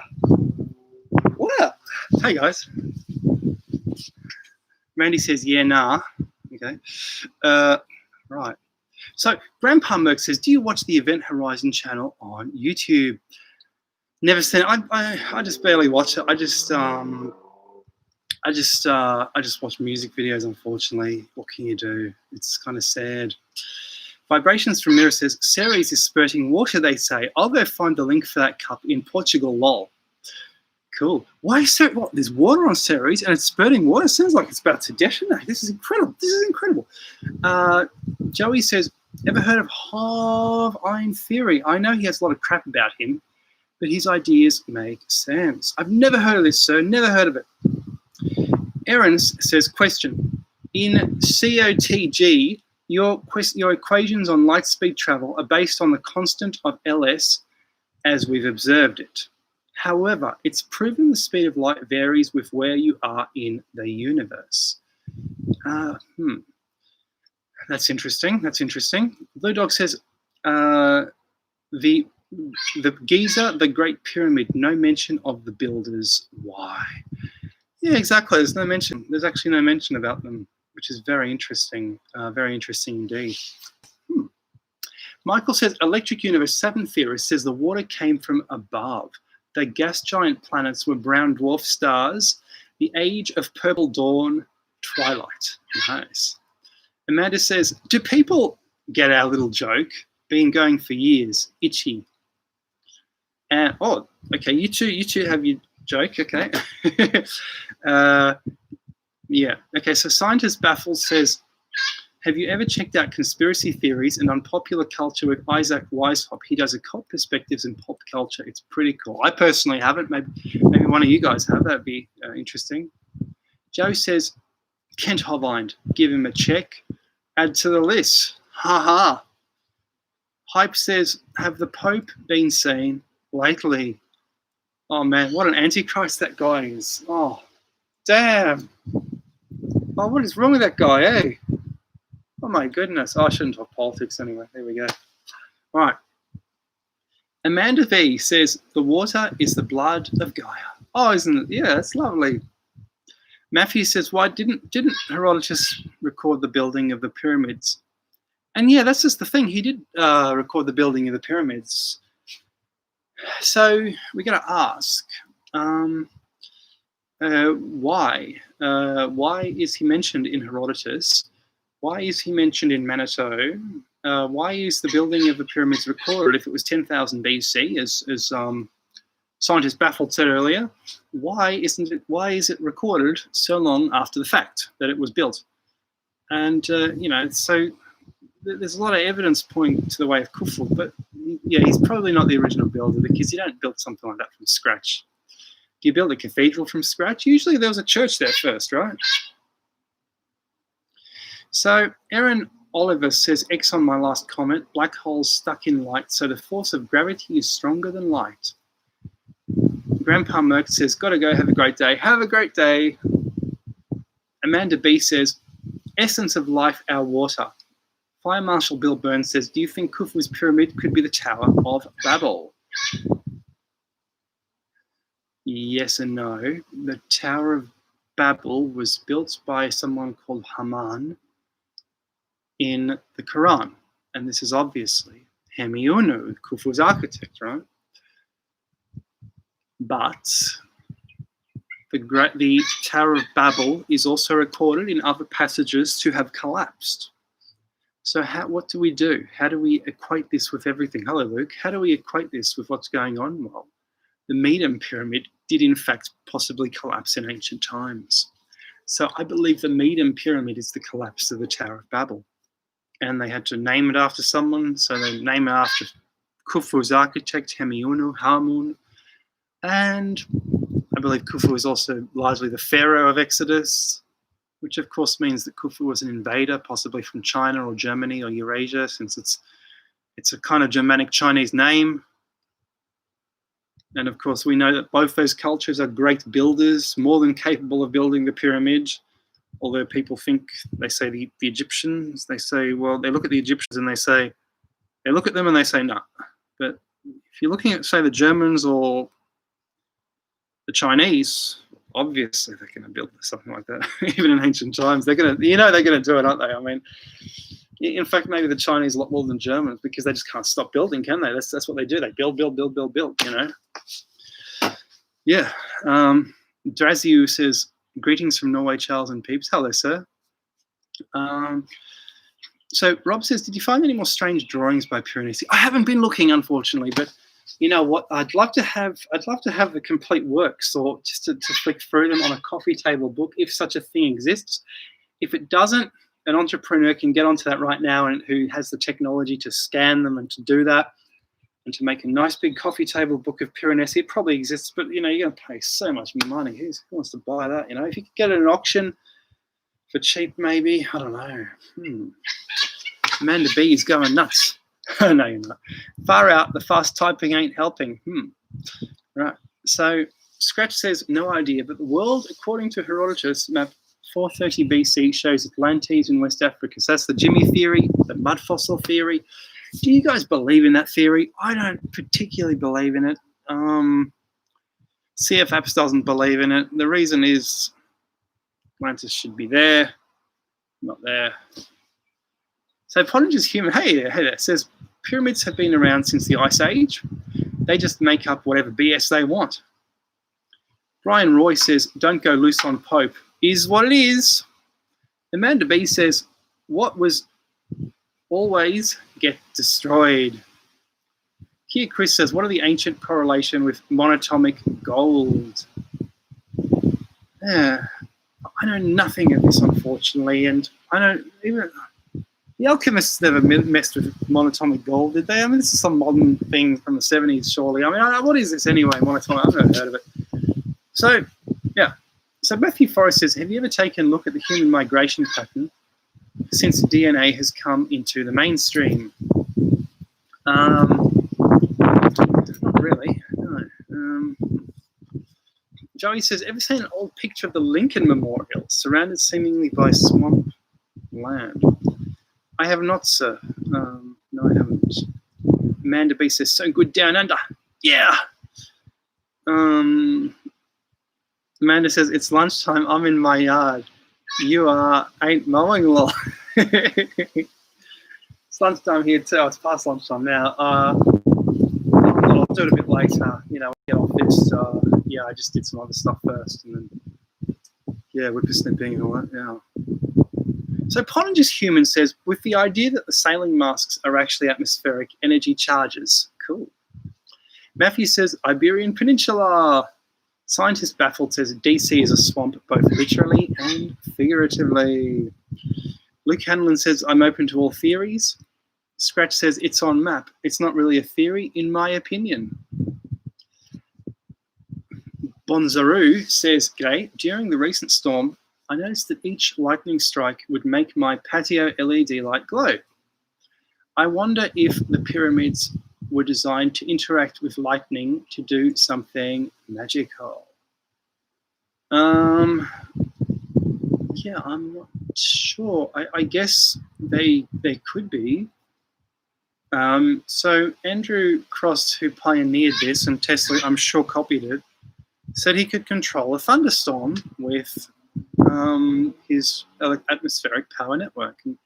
Wow. Hey guys. Randy says, yeah, nah. Okay. Right. So Grandpa Merck says, do you watch the Event Horizon channel on YouTube? Never seen it. I just barely watch it. I just watch music videos, unfortunately. What can you do? It's kind of sad. Vibrations from Mira says, Ceres is spurting water, they say. I'll go find the link for that cup in Portugal, lol. Cool. Why is there, what? There's water on Ceres and it's spurting water? Sounds like it's about to detonate. This is incredible. Joey says, ever heard of Half Iron Theory? I know he has a lot of crap about him, but his ideas make sense. I've never heard of this, sir. Never heard of it. Aaron says, question. In COTG, your equations on light speed travel are based on the constant of LS as we've observed it. However, it's proven the speed of light varies with where you are in the universe. That's interesting. Blue Dog says, the Giza, the Great Pyramid, no mention of the builders. Why? Yeah, exactly. There's no mention. There's actually no mention about them, which is very interesting. Very interesting indeed. Michael says, Electric Universe 7 theorist says the water came from above. The gas giant planets were brown dwarf stars. The age of purple dawn, twilight. Nice. Amanda says, do people get our little joke? Been going for years. Itchy. And oh, okay, you two have your joke, okay. Yeah, okay, so Scientist Baffles says, have you ever checked out Conspiracy Theories and Unpopular Culture with Isaac Weishaupt? He does occult perspectives in pop culture. It's pretty cool. I personally haven't. Maybe one of you guys have. That'd be interesting. Joe says, Kent Hovind, give him a check. Add to the list. Ha ha. Hype says, have the Pope been seen lately? Oh man, what an antichrist that guy is. Oh, damn. Oh, what is wrong with that guy, eh? Oh my goodness. Oh, I shouldn't talk politics anyway. There we go. All right. Amanda V says, the water is the blood of Gaia. Oh, isn't it? Yeah, that's lovely. Matthew says, why didn't Herodotus record the building of the pyramids? And yeah, that's just the thing. He did record the building of the pyramids. So we got to ask, why? Why is he mentioned in Herodotus? Why is he mentioned in Manitou? Why is the building of the pyramids recorded if it was 10,000 BC, as Scientist Baffled said earlier? Why is it recorded so long after the fact that it was built? And so there's a lot of evidence pointing to the way of Khufu, but yeah, he's probably not the original builder, because you don't build something like that from scratch. Do you build a cathedral from scratch? Usually there was a church there first, right? So Aaron Oliver says, X on my last comment, black holes stuck in light, so the force of gravity is stronger than light. Grandpa Merck says, gotta go, have a great day. Have a great day. Amanda B says, essence of life, our water. Fire Marshal Bill Burns says, do you think Khufu's pyramid could be the Tower of Babel? Yes and no. The Tower of Babel was built by someone called Haman in the Quran. And this is obviously Hemiunu, Khufu's architect, right? But the Tower of Babel is also recorded in other passages to have collapsed. So what do we do? How do we equate this with everything? Hello, Luke. How do we equate this with what's going on? Well, the Medum Pyramid did in fact possibly collapse in ancient times. So I believe the Medum Pyramid is the collapse of the Tower of Babel. And they had to name it after someone, so they name it after Khufu's architect, Hemiunu, Hamun. And I believe Khufu is also largely the pharaoh of Exodus, which of course means that Khufu was an invader, possibly from China or Germany or Eurasia, since it's a kind of Germanic Chinese name. And of course, we know that both those cultures are great builders, more than capable of building the pyramid. Although people think, they say the Egyptians, they say, well, they look at the Egyptians and they look at them and they say, no. But if you're looking at, say, the Germans or the Chinese, obviously they're going to build something like that. Even in ancient times, they're going to do it, aren't they? I mean, in fact, maybe the Chinese a lot more than Germans, because they just can't stop building, can they? That's what they do. They build, Yeah. Draziu says, greetings from Norway, Charles and Peeps. Hello, sir. So Rob says, did you find any more strange drawings by Piranesi? I haven't been looking, unfortunately, but you know what? I'd love to have the complete works, or just to flick through them on a coffee table book, if such a thing exists. If it doesn't, an entrepreneur can get onto that right now, and who has the technology to scan them and to do that, and to make a nice big coffee table book of Piranesi. It probably exists, but you know, you're going to pay so much money. Who wants to buy that? You know, if you could get it at an auction for cheap, maybe. I don't know. Amanda B is going nuts. No, you're not. Far out. The fast typing ain't helping. Right. So Scratch says, no idea, but the world, according to Herodotus, map 430 BC shows Atlantes in West Africa. So that's the Jimmy theory, the mud fossil theory. Do you guys believe in that theory? I don't particularly believe in it. CF Apps doesn't believe in it. The reason is Atlantis should be there, not there. So Pottinger's human. Hey there. Says pyramids have been around since the Ice Age. They just make up whatever BS they want. Brian Roy says, don't go loose on Pope. Is what it is. Amanda B says, what was always get destroyed. Here Chris says, what are the ancient correlation with monatomic gold? Yeah, I know nothing of this, unfortunately, and I don't even... The alchemists never messed with monatomic gold, did they? I mean, this is some modern thing from the 70s, surely. I mean, what is this anyway, monatomic? I've never heard of it. So, yeah. So Matthew Forrest says, have you ever taken a look at the human migration pattern since DNA has come into the mainstream? Not really, no. Joey says, ever seen an old picture of the Lincoln Memorial, surrounded seemingly by swamp land? I have not, sir. No, I haven't. Amanda B says, so good down under. Yeah. Amanda says, it's lunchtime. I'm in my yard. You ain't mowing, lol. It's lunchtime here too. Oh, it's past lunchtime now. I'll do it a bit later. You know, get off this. Yeah, I just did some other stuff first, and then whippersnipping and all that. Yeah. So Pottinger's human says, with the idea that the sailing masks are actually atmospheric energy charges. Cool. Matthew says, Iberian Peninsula. Scientist baffled says DC is a swamp, both literally and figuratively. Luke Hanlon says, I'm open to all theories. Scratch says, it's on map. It's not really a theory, in my opinion. Bonzaru says, G'day, during the recent storm, I noticed that each lightning strike would make my patio LED light glow. I wonder if the pyramids were designed to interact with lightning to do something magical. Yeah, I'm not sure. I guess they could be. So Andrew Cross, who pioneered this, and Tesla, I'm sure, copied it, said he could control a thunderstorm with his atmospheric power network. And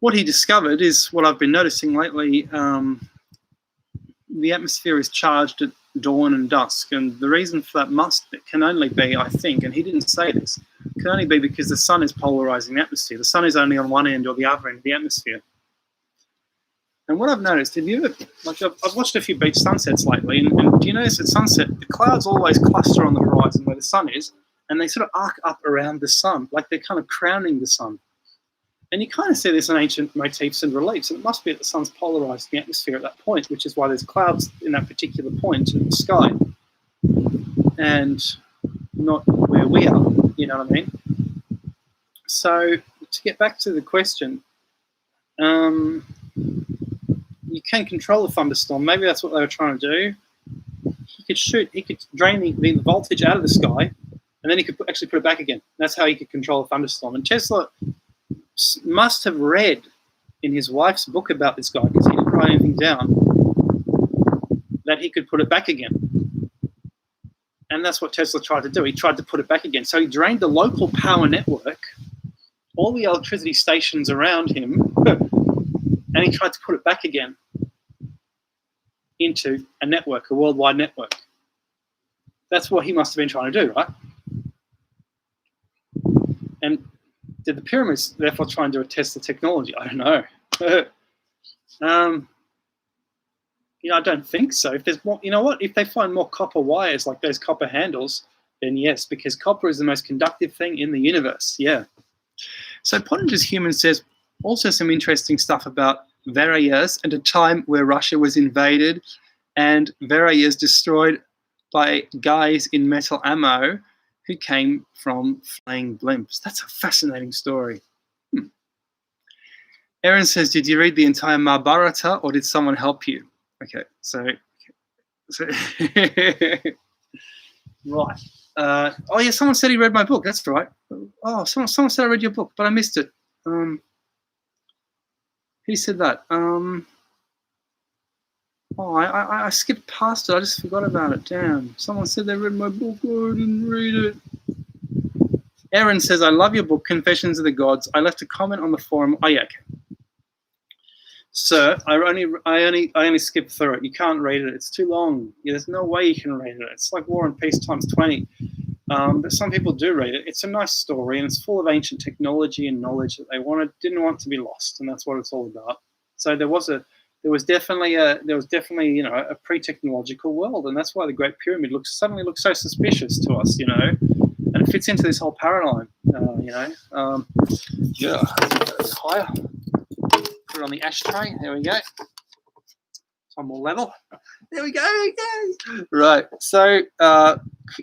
what he discovered is what I've been noticing lately. The atmosphere is charged at dawn and dusk, and the reason for that can only be, I think, and he didn't say this, It can only be because the sun is polarizing the atmosphere. The sun is only on one end or the other end of the atmosphere. And what I've noticed, have you ever, like I've watched a few beach sunsets lately, and do you notice at sunset, the clouds always cluster on the horizon where the sun is, and they sort of arc up around the sun, like they're kind of crowning the sun. And you kind of see this in ancient motifs and reliefs, and it must be that the sun's polarized the atmosphere at that point, which is why there's clouds in that particular point in the sky, and not where we are, you know what I mean? So to get back to the question, you can control a thunderstorm. Maybe that's what they were trying to do. He could drain the voltage out of the sky, and then he could actually put it back again. That's how he could control a thunderstorm. And Tesla must have read in his wife's book about this guy, because he didn't write anything down, that he could put it back again. And that's what Tesla tried to do. He tried to put it back again. So he drained the local power network, all the electricity stations around him, and he tried to put it back again into a network, a worldwide network. That's what he must have been trying to do, right? And did the pyramids therefore try and do a Tesla technology? I don't know. I don't think so. If there's more, you know what? If they find more copper wires like those copper handles, then yes, because copper is the most conductive thing in the universe. Yeah. So Pottinger's Human says also some interesting stuff about Verayers and a time where Russia was invaded and Verayers destroyed by guys in metal ammo who came from flying blimps. That's a fascinating story. Aaron says, did you read the entire Mahabharata or did someone help you? Okay, so right. Oh yeah, someone said he read my book. That's right. Oh, someone said I read your book, but I missed it. Who said that? I skipped past it. I just forgot about it. Damn. Someone said they read my book. Oh, I didn't read it. Aaron says, I love your book, Confessions of the Gods. I left a comment on the forum. Oh, yeah, okay. Sir, I only skipped through it. You can't read it. It's too long. Yeah, there's no way you can read it. It's like War and Peace times 20. But some people do read it. It's a nice story, and it's full of ancient technology and knowledge that they didn't want to be lost, and that's what it's all about. So there was definitely a pre-technological world, and that's why the Great Pyramid suddenly looks so suspicious to us, and it fits into this whole paradigm, Yeah, it's higher. Put it on the ashtray. There we go. One more level. There we go. Right. So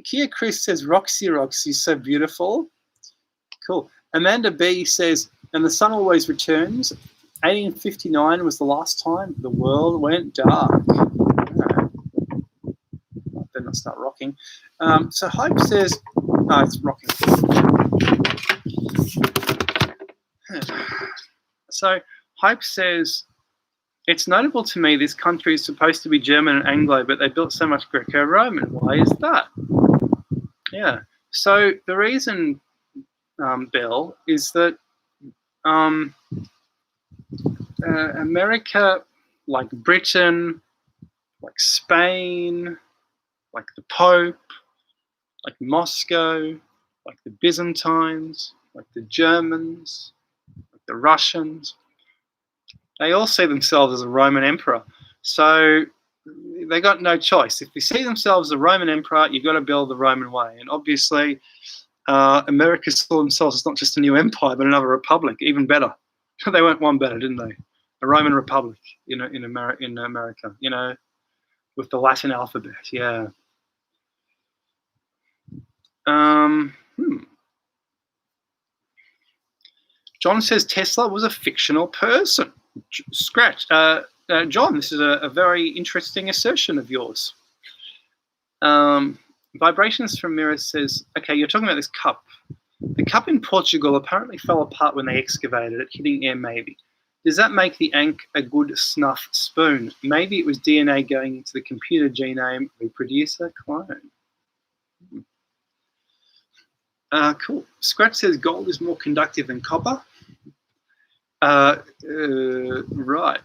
Kia Chris says, Roxy, so beautiful. Cool. Amanda B says, and the sun always returns. 1859 was the last time the world went dark. I better not start rocking. So Hope says, no, it's rocking. So Hope says, it's notable to me this country is supposed to be German and Anglo, but they built so much Greco-Roman. Why is that? Yeah. So the reason, Bill, is that America, like Britain, like Spain, like the Pope, like Moscow, like the Byzantines, like the Germans, like the Russians, they all see themselves as a Roman emperor. So they got no choice. If they see themselves as a Roman emperor, you've got to build the Roman way. And obviously, America saw themselves as not just a new empire, but another republic, even better. They went one better, didn't they? A Roman republic, in America, with the Latin alphabet, yeah. John says Tesla was a fictional person. Scratch. John, this is a very interesting assertion of yours. Vibrations from Mirror says, okay, you're talking about this cup. The cup in Portugal apparently fell apart when they excavated it, hitting air maybe. Does that make the Ankh a good snuff spoon? Maybe it was DNA going into the computer genome reproducer clone. Cool. Scratch says gold is more conductive than copper. Right.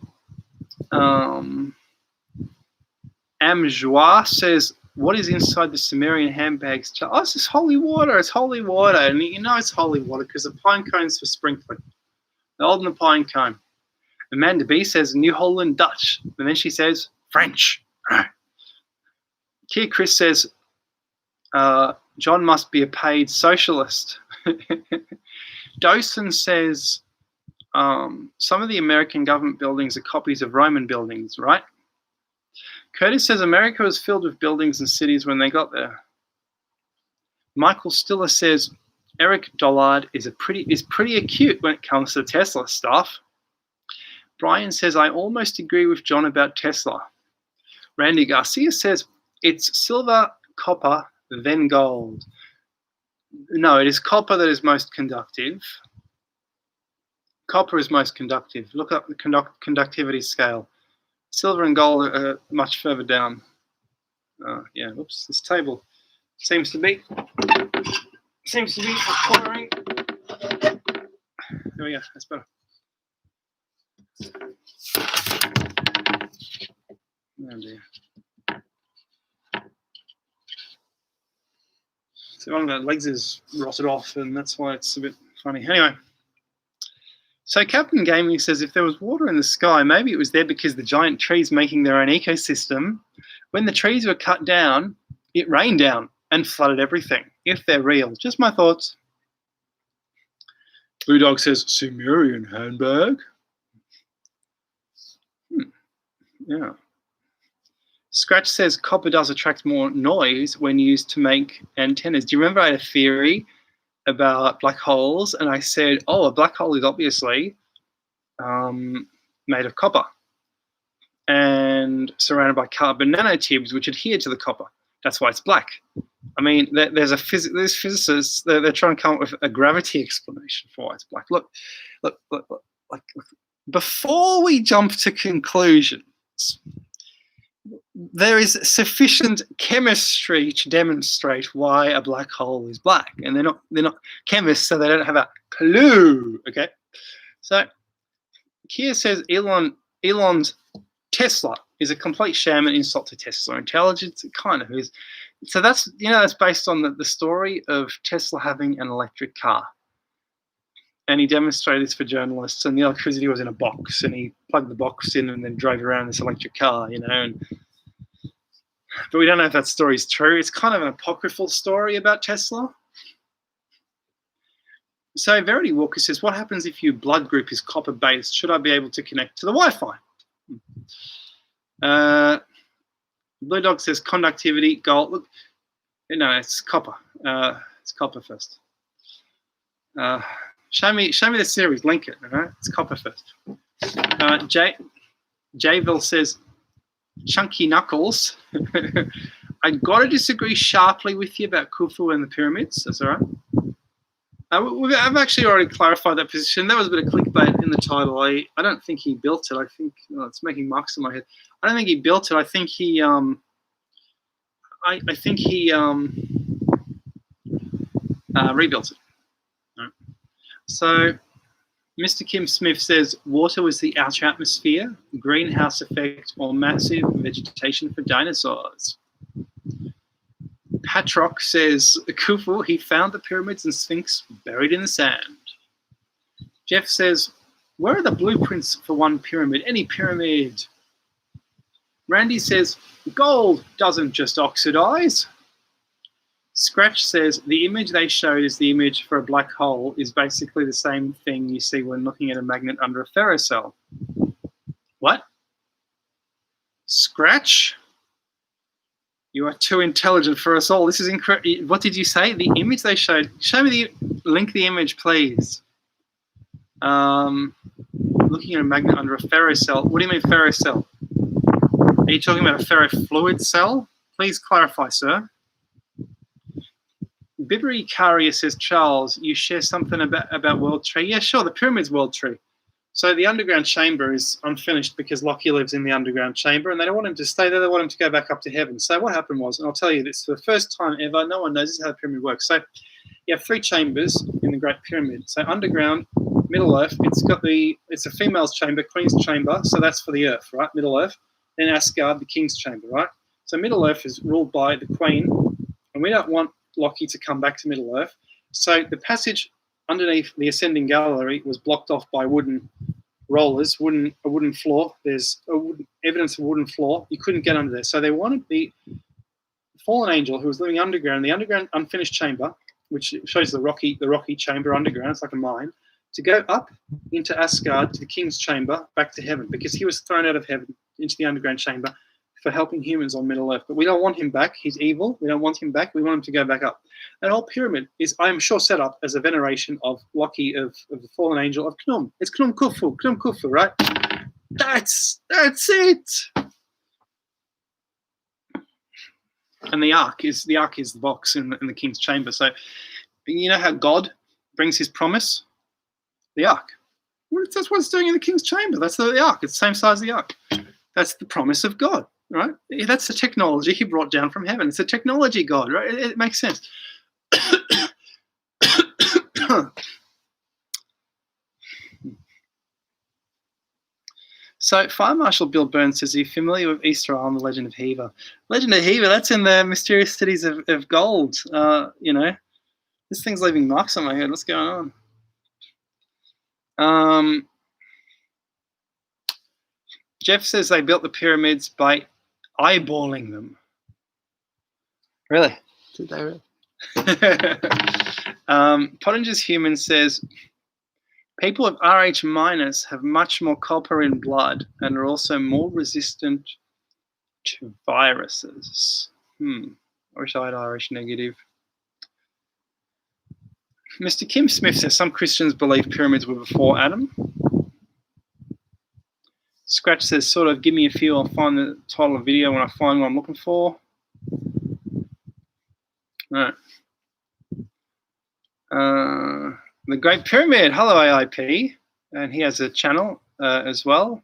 Amjoie says what is inside the Sumerian handbags? Oh, it's just holy water. It's holy water. And you know it's holy water because the pine cone's for sprinkling. The olden pine cone. Amanda B says New Holland Dutch. And then she says French. Kia Chris says John must be a paid socialist. Dawson says some of the American government buildings are copies of Roman buildings, right? Curtis says America was filled with buildings and cities when they got there. Michael Stiller says Eric Dollard is pretty acute when it comes to Tesla stuff. Brian says I almost agree with John about Tesla. Randy Garcia says it's silver, copper, then gold. No, it is copper that is most conductive. Copper is most conductive. Look up the conductivity scale. Silver and gold are much further down. Yeah, oops, this table seems to be requiring. There we go, that's better. Oh dear. So one of the legs is rotted off, and that's why it's a bit funny. Anyway. So Captain Gaming says if there was water in the sky, maybe it was there because the giant trees making their own ecosystem. When the trees were cut down, it rained down and flooded everything, if they're real. Just my thoughts. Blue Dog says Sumerian handbag. Yeah. Scratch says copper does attract more noise when used to make antennas. Do you remember I had a theory about black holes, and I said, oh, a black hole is obviously made of copper and surrounded by carbon nanotubes which adhere to the copper. That's why it's black. I mean, there's physicists, they're trying to come up with a gravity explanation for why it's black. Look. Before we jump to conclusions, there is sufficient chemistry to demonstrate why a black hole is black, and they're not chemists, so they don't have a clue. Okay, so Kia says Elon's Tesla is a complete sham and insult to Tesla intelligence. It kind of is. So that's based on the story of Tesla having an electric car, and he demonstrated this for journalists. And the electricity was in a box, and he plugged the box in and then drove around this electric car, But we don't know if that story is true. It's kind of an apocryphal story about Tesla. So Verity Walker says, what happens if your blood group is copper-based? Should I be able to connect to the Wi-Fi? Blue Dog says conductivity, gold. Look, no, it's copper. It's copper first. Show me the series. Link it. All right? It's copper first. Jayville says, Chunky Knuckles. I've got to disagree sharply with you about Khufu and the pyramids. That's all right. I've actually already clarified that position. That was a bit of clickbait in the title. I don't think he built it. I think it's making marks in my head. I don't think he built it. I think he rebuilt it. Right. So Mr. Kim Smith says water was the outer atmosphere, greenhouse effect, or massive vegetation for dinosaurs. Patrock says Kufu, he found the pyramids and Sphinx buried in the sand. Jeff says, where are the blueprints for one pyramid? Any pyramid. Randy says, gold doesn't just oxidize. Scratch says, the image they showed is the image for a black hole is basically the same thing you see when looking at a magnet under a ferrocell. What? Scratch? You are too intelligent for us all. This is incredible. What did you say? The image they showed. Show me link the image, please. Looking at a magnet under a ferrocell. What do you mean ferrocell? Are you talking about a ferrofluid cell? Please clarify, sir. Bibbery Karia says, Charles, you share something about World Tree? Yeah, sure, the pyramid's World Tree. So the underground chamber is unfinished because Lockie lives in the underground chamber and they don't want him to stay there, they want him to go back up to heaven. So what happened was, and I'll tell you this, for the first time ever, no one knows this is how the pyramid works. So you have 3 chambers in the Great Pyramid. So underground, Middle Earth, it's a female's chamber, Queen's chamber, so that's for the Earth, right, Middle Earth. Then Asgard, the King's chamber, right? So Middle-earth is ruled by the Queen, and we don't want Lockie to come back to Middle-earth. So the passage underneath the ascending gallery was blocked off by wooden rollers, a wooden floor. There's evidence of a wooden floor. You couldn't get under there. So they wanted the fallen angel who was living underground, the underground unfinished chamber, which shows the rocky chamber underground. It's like a mine. To go up into Asgard to the king's chamber, back to heaven, because he was thrown out of heaven into the underground chamber for helping humans on Middle-earth. But we don't want him back. He's evil. We don't want him back. We want him to go back up. That whole pyramid is, I'm sure, set up as a veneration of Loki, of the fallen angel of Khnum. It's Khnum Khufu, right? That's it. And the ark is the box in the king's chamber. So you know how God brings his promise? The ark. That's what it's doing in the king's chamber. That's the ark. It's the same size as the ark. That's the promise of God, right? That's the technology he brought down from heaven. It's a technology God, right? It makes sense. So Fire Marshal Bill Burns says, are you familiar with Easter Island, the Legend of Heaver? Legend of Heaver, that's in the Mysterious Cities of Gold. You know, this thing's leaving marks on my head. What's going on? Jeff says they built the pyramids by eyeballing them. Really? Did they really? Pottinger's Human says, people with Rh minus have much more copper in blood and are also more resistant to viruses. I wish I had Rh negative. Mr. Kim Smith says some Christians believe pyramids were before Adam. Scratch says, sort of, give me a feel. I'll find the title of the video when I find what I'm looking for. All right. The Great Pyramid. Hello, AIP. And he has a channel as well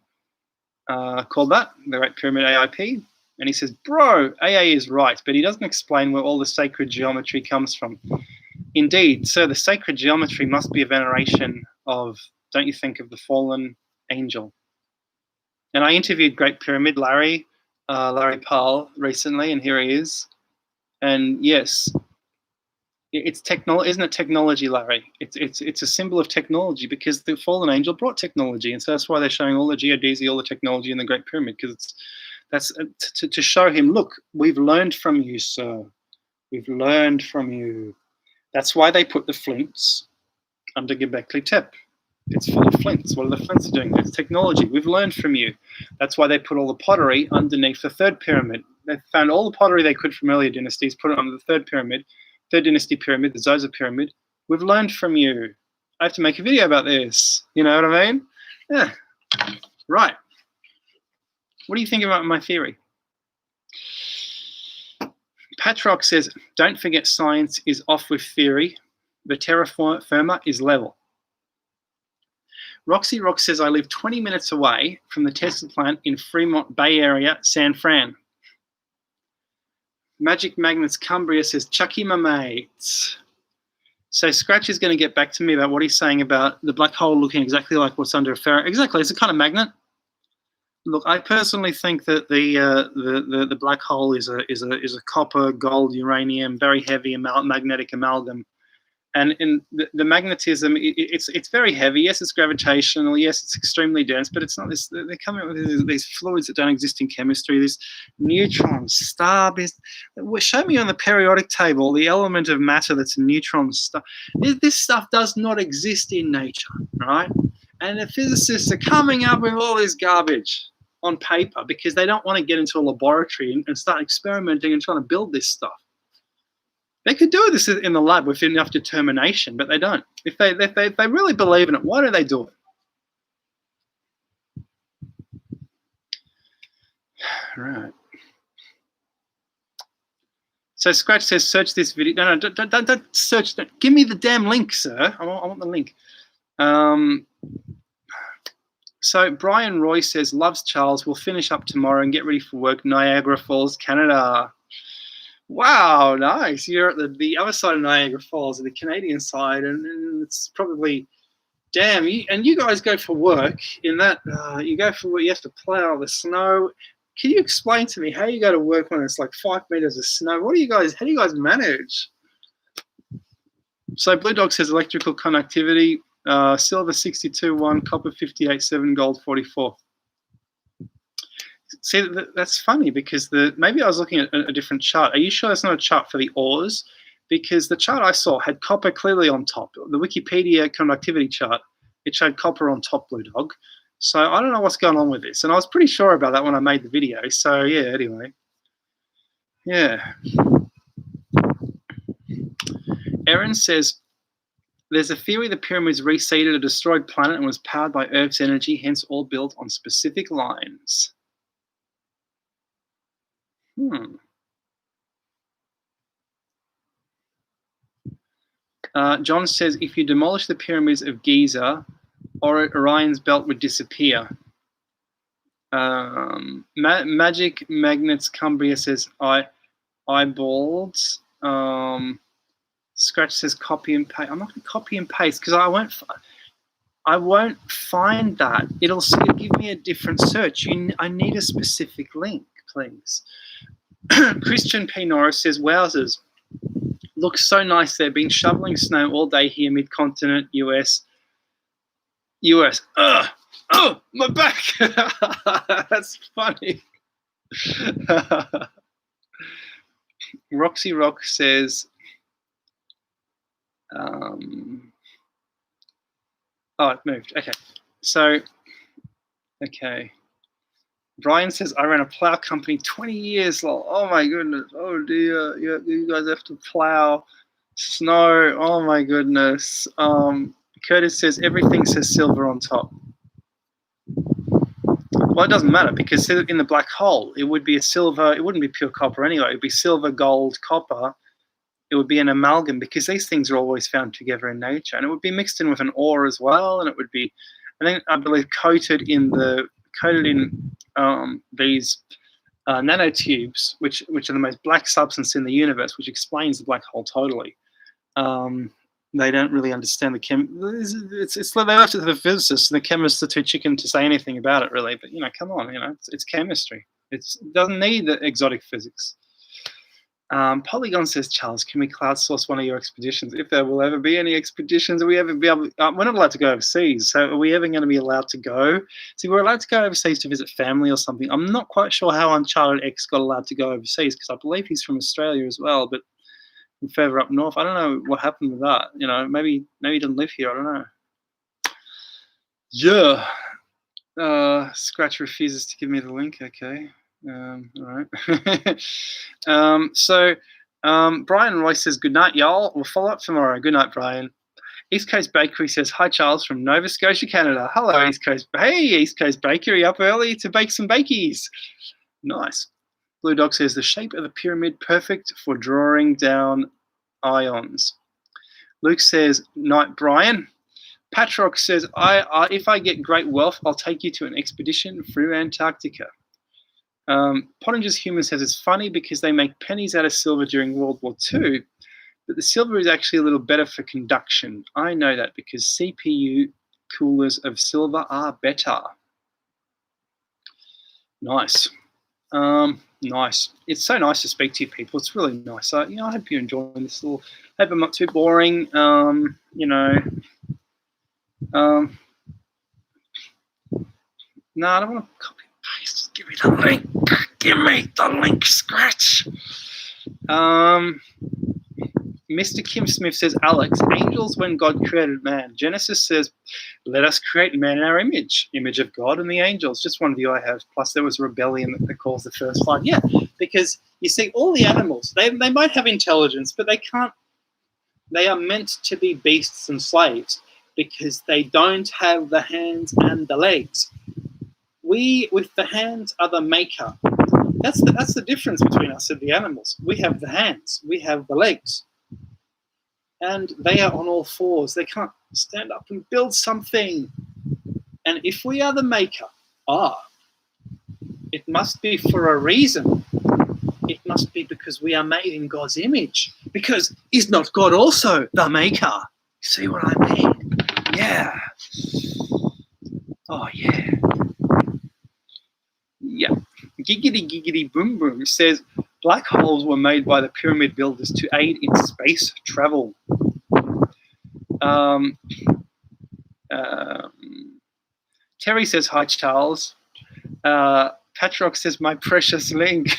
called that, The Great Pyramid AIP. And he says, bro, AA is right, but he doesn't explain where all the sacred geometry comes from. Indeed, so the sacred geometry must be a veneration of, don't you think, of the fallen angel. And I interviewed Great Pyramid Larry Parl recently, and here he is. And yes, it's technology, isn't it? Technology, Larry. It's a symbol of technology because the fallen angel brought technology, and so that's why they're showing all the geodesy, all the technology in the Great Pyramid, because that's to show him, look, we've learned from you, sir. We've learned from you. That's why they put the flints under Göbekli Tepe. It's full of flints. What are the flints doing? It's technology. We've learned from you. That's why they put all the pottery underneath the third pyramid. They found all the pottery they could from earlier dynasties, put it under the third dynasty pyramid, the Zoser pyramid. We've learned from you. I have to make a video about this. You know what I mean? Yeah. Right. What do you think about my theory? Patrock says, don't forget science is off with theory. The terra firma is level. Roxy Rock says, I live 20 minutes away from the Tesla plant in Fremont Bay Area, San Fran. Magic Magnets Cumbria says, Chucky my mates. So Scratch is going to get back to me about what he's saying about the black hole looking exactly like what's under a Faraday. Exactly, it's a kind of magnet. Look, I personally think that the black hole is a copper, gold, uranium, very heavy magnetic amalgam. And in the magnetism, it's very heavy. Yes, it's gravitational. Yes, it's extremely dense, but it's not this. They're coming up with these fluids that don't exist in chemistry. This neutron star. Show me on the periodic table the element of matter that's a neutron star. This stuff does not exist in nature, right? And the physicists are coming up with all this garbage on paper because they don't want to get into a laboratory and start experimenting and trying to build this stuff. They could do this in the lab with enough determination, but they don't. If they really believe in it, why do they do it? Right. So Scratch says, search this video. No, don't search. Give me the damn link, sir. I want the link. So Brian Roy says, loves Charles. We'll finish up tomorrow and get ready for work. Niagara Falls, Canada. Wow, nice. You're at the other side of Niagara Falls, the Canadian side, and it's probably, damn, and you guys go for work in that, you go for work, you have to plow the snow. can you explain to me how you go to work when it's like 5 meters of snow? How do you guys manage? So Blue Dog says electrical conductivity, silver 62.1, copper 58.7, gold 44. See, that's funny because maybe I was looking at a different chart. Are you sure that's not a chart for the ores? Because the chart I saw had copper clearly on top. The Wikipedia conductivity chart, it showed copper on top, Blue Dog. So I don't know what's going on with this. And I was pretty sure about that when I made the video. So yeah, anyway. Yeah. Erin says, there's a theory the pyramids reseeded a destroyed planet and was powered by Earth's energy, hence all built on specific lines. John says, if you demolish the pyramids of Giza, Orion's belt would disappear. Magic Magnets Cumbria says, eyeballs. Scratch says, copy and paste. I'm not going to copy and paste because I won't find that. It'll give me a different search. I need a specific link, please. Christian P. Norris says, wowzers. Looks so nice there. Been shoveling snow all day here, mid-continent, US. Oh, my back. That's funny. Roxy Rock says, oh, it moved. Okay. So, okay. Brian says, I ran a plow company 20 years. Oh, my goodness. Oh, dear. You guys have to plow snow. Oh, my goodness. Curtis says, everything says silver on top. Well, it doesn't matter because in the black hole, it would be a silver. It wouldn't be pure copper anyway. It would be silver, gold, copper. It would be an amalgam because these things are always found together in nature. And it would be mixed in with an ore as well. And it would be, I believe, coated in these nanotubes, which are the most black substance in the universe, which explains the black hole totally. They don't really understand the they left it to the physicists, and the chemists are too chicken to say anything about it, really. But come on, it's chemistry. It doesn't need the exotic physics. Polygon says, Charles, can we crowdsource one of your expeditions? If there will ever be any expeditions, we're not allowed to go overseas. So are we ever going to be allowed to go? See, we're allowed to go overseas to visit family or something. I'm not quite sure how Uncharted X got allowed to go overseas because I believe he's from Australia as well, but further up north, I don't know what happened with that. Maybe he didn't live here. I don't know. Yeah. Scratch refuses to give me the link. Okay. All right. So Brian Royce says, good night, y'all. We'll follow up tomorrow. Good night, Brian. East Coast Bakery says, hi, Charles, from Nova Scotia, Canada. Hello, East Coast. Hey, East Coast Bakery, up early to bake some bakies. Nice. Blue Dog says, the shape of the pyramid, perfect for drawing down ions. Luke says, night, Brian. Patrock says, if I get great wealth, I'll take you to an expedition through Antarctica. Pottinger's Human says, it's funny because they make pennies out of silver during World War II, but the silver is actually a little better for conduction. I know that because CPU coolers of silver are better. Nice. Nice. It's so nice to speak to you people. It's really nice. I hope you're enjoying this little. I hope I'm not too boring. No, I don't want to copy and paste. Just give me the link. Give me the link, Scratch. Mr. Kim Smith says, Alex, angels when God created man. Genesis says, let us create man in our image of God and the angels. Just one view I have. Plus there was rebellion that caused the first flood. Yeah, because you see all the animals, they might have intelligence, but they can't. They are meant to be beasts and slaves because they don't have the hands and the legs. We, with the hands, are the maker. That's the difference between us and the animals. We have the hands. We have the legs. And they are on all fours. They can't stand up and build something. And if we are the maker, it must be for a reason. It must be because we are made in God's image. Because is not God also the maker? See what I mean? Yeah. Oh, yeah. Yeah. Giggity Giggity Boom Boom says black holes were made by the pyramid builders to aid in space travel. Terry says, hi, Charles. Patrock says, my precious link.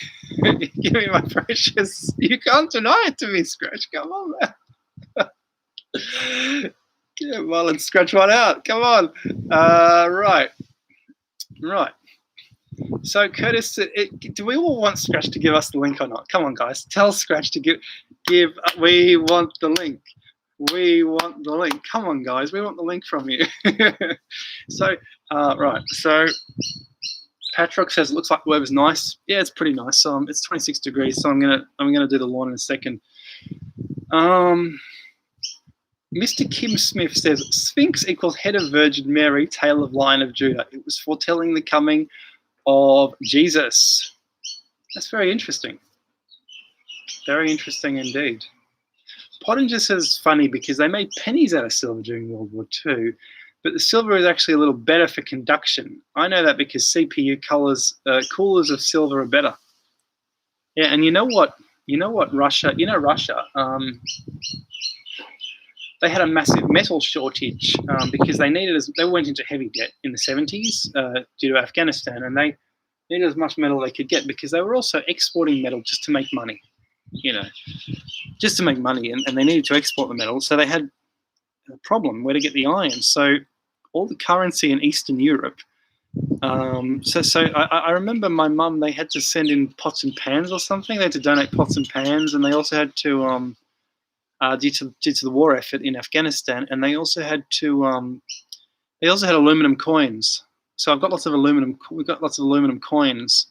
Give me my precious. You can't deny it to me, Scratch. Come on, man. Yeah, well, let's scratch one out. Come on. Right. So, Curtis, do we all want Scratch to give us the link or not? Come on, guys. Tell Scratch to give. We want the link. We want the link. Come on, guys. We want the link from you. So, right. So, Patrick says, looks like the weather's nice. Yeah, it's pretty nice. It's 26 degrees, so I'm gonna do the lawn in a second. Mr. Kim Smith says, Sphinx equals head of Virgin Mary, tail of Lion of Judah. It was foretelling the coming of Jesus. That's very interesting. Very interesting indeed. Pottinger says funny because they made pennies out of silver during World War II, but the silver is actually a little better for conduction. I know that because CPU coolers of silver are better. Yeah, and you know what? Russia, they had a massive metal shortage because they went into heavy debt in the 70s due to Afghanistan, and they needed as much metal they could get because they were also exporting metal just to make money, just to make money, and they needed to export the metal. So they had a problem where to get the iron. So all the currency in Eastern Europe. I remember my mum, they had to send in pots and pans or something. They had to donate pots and pans, and they also had to due to the war effort in Afghanistan, and they also had aluminum coins. So we've got lots of aluminum coins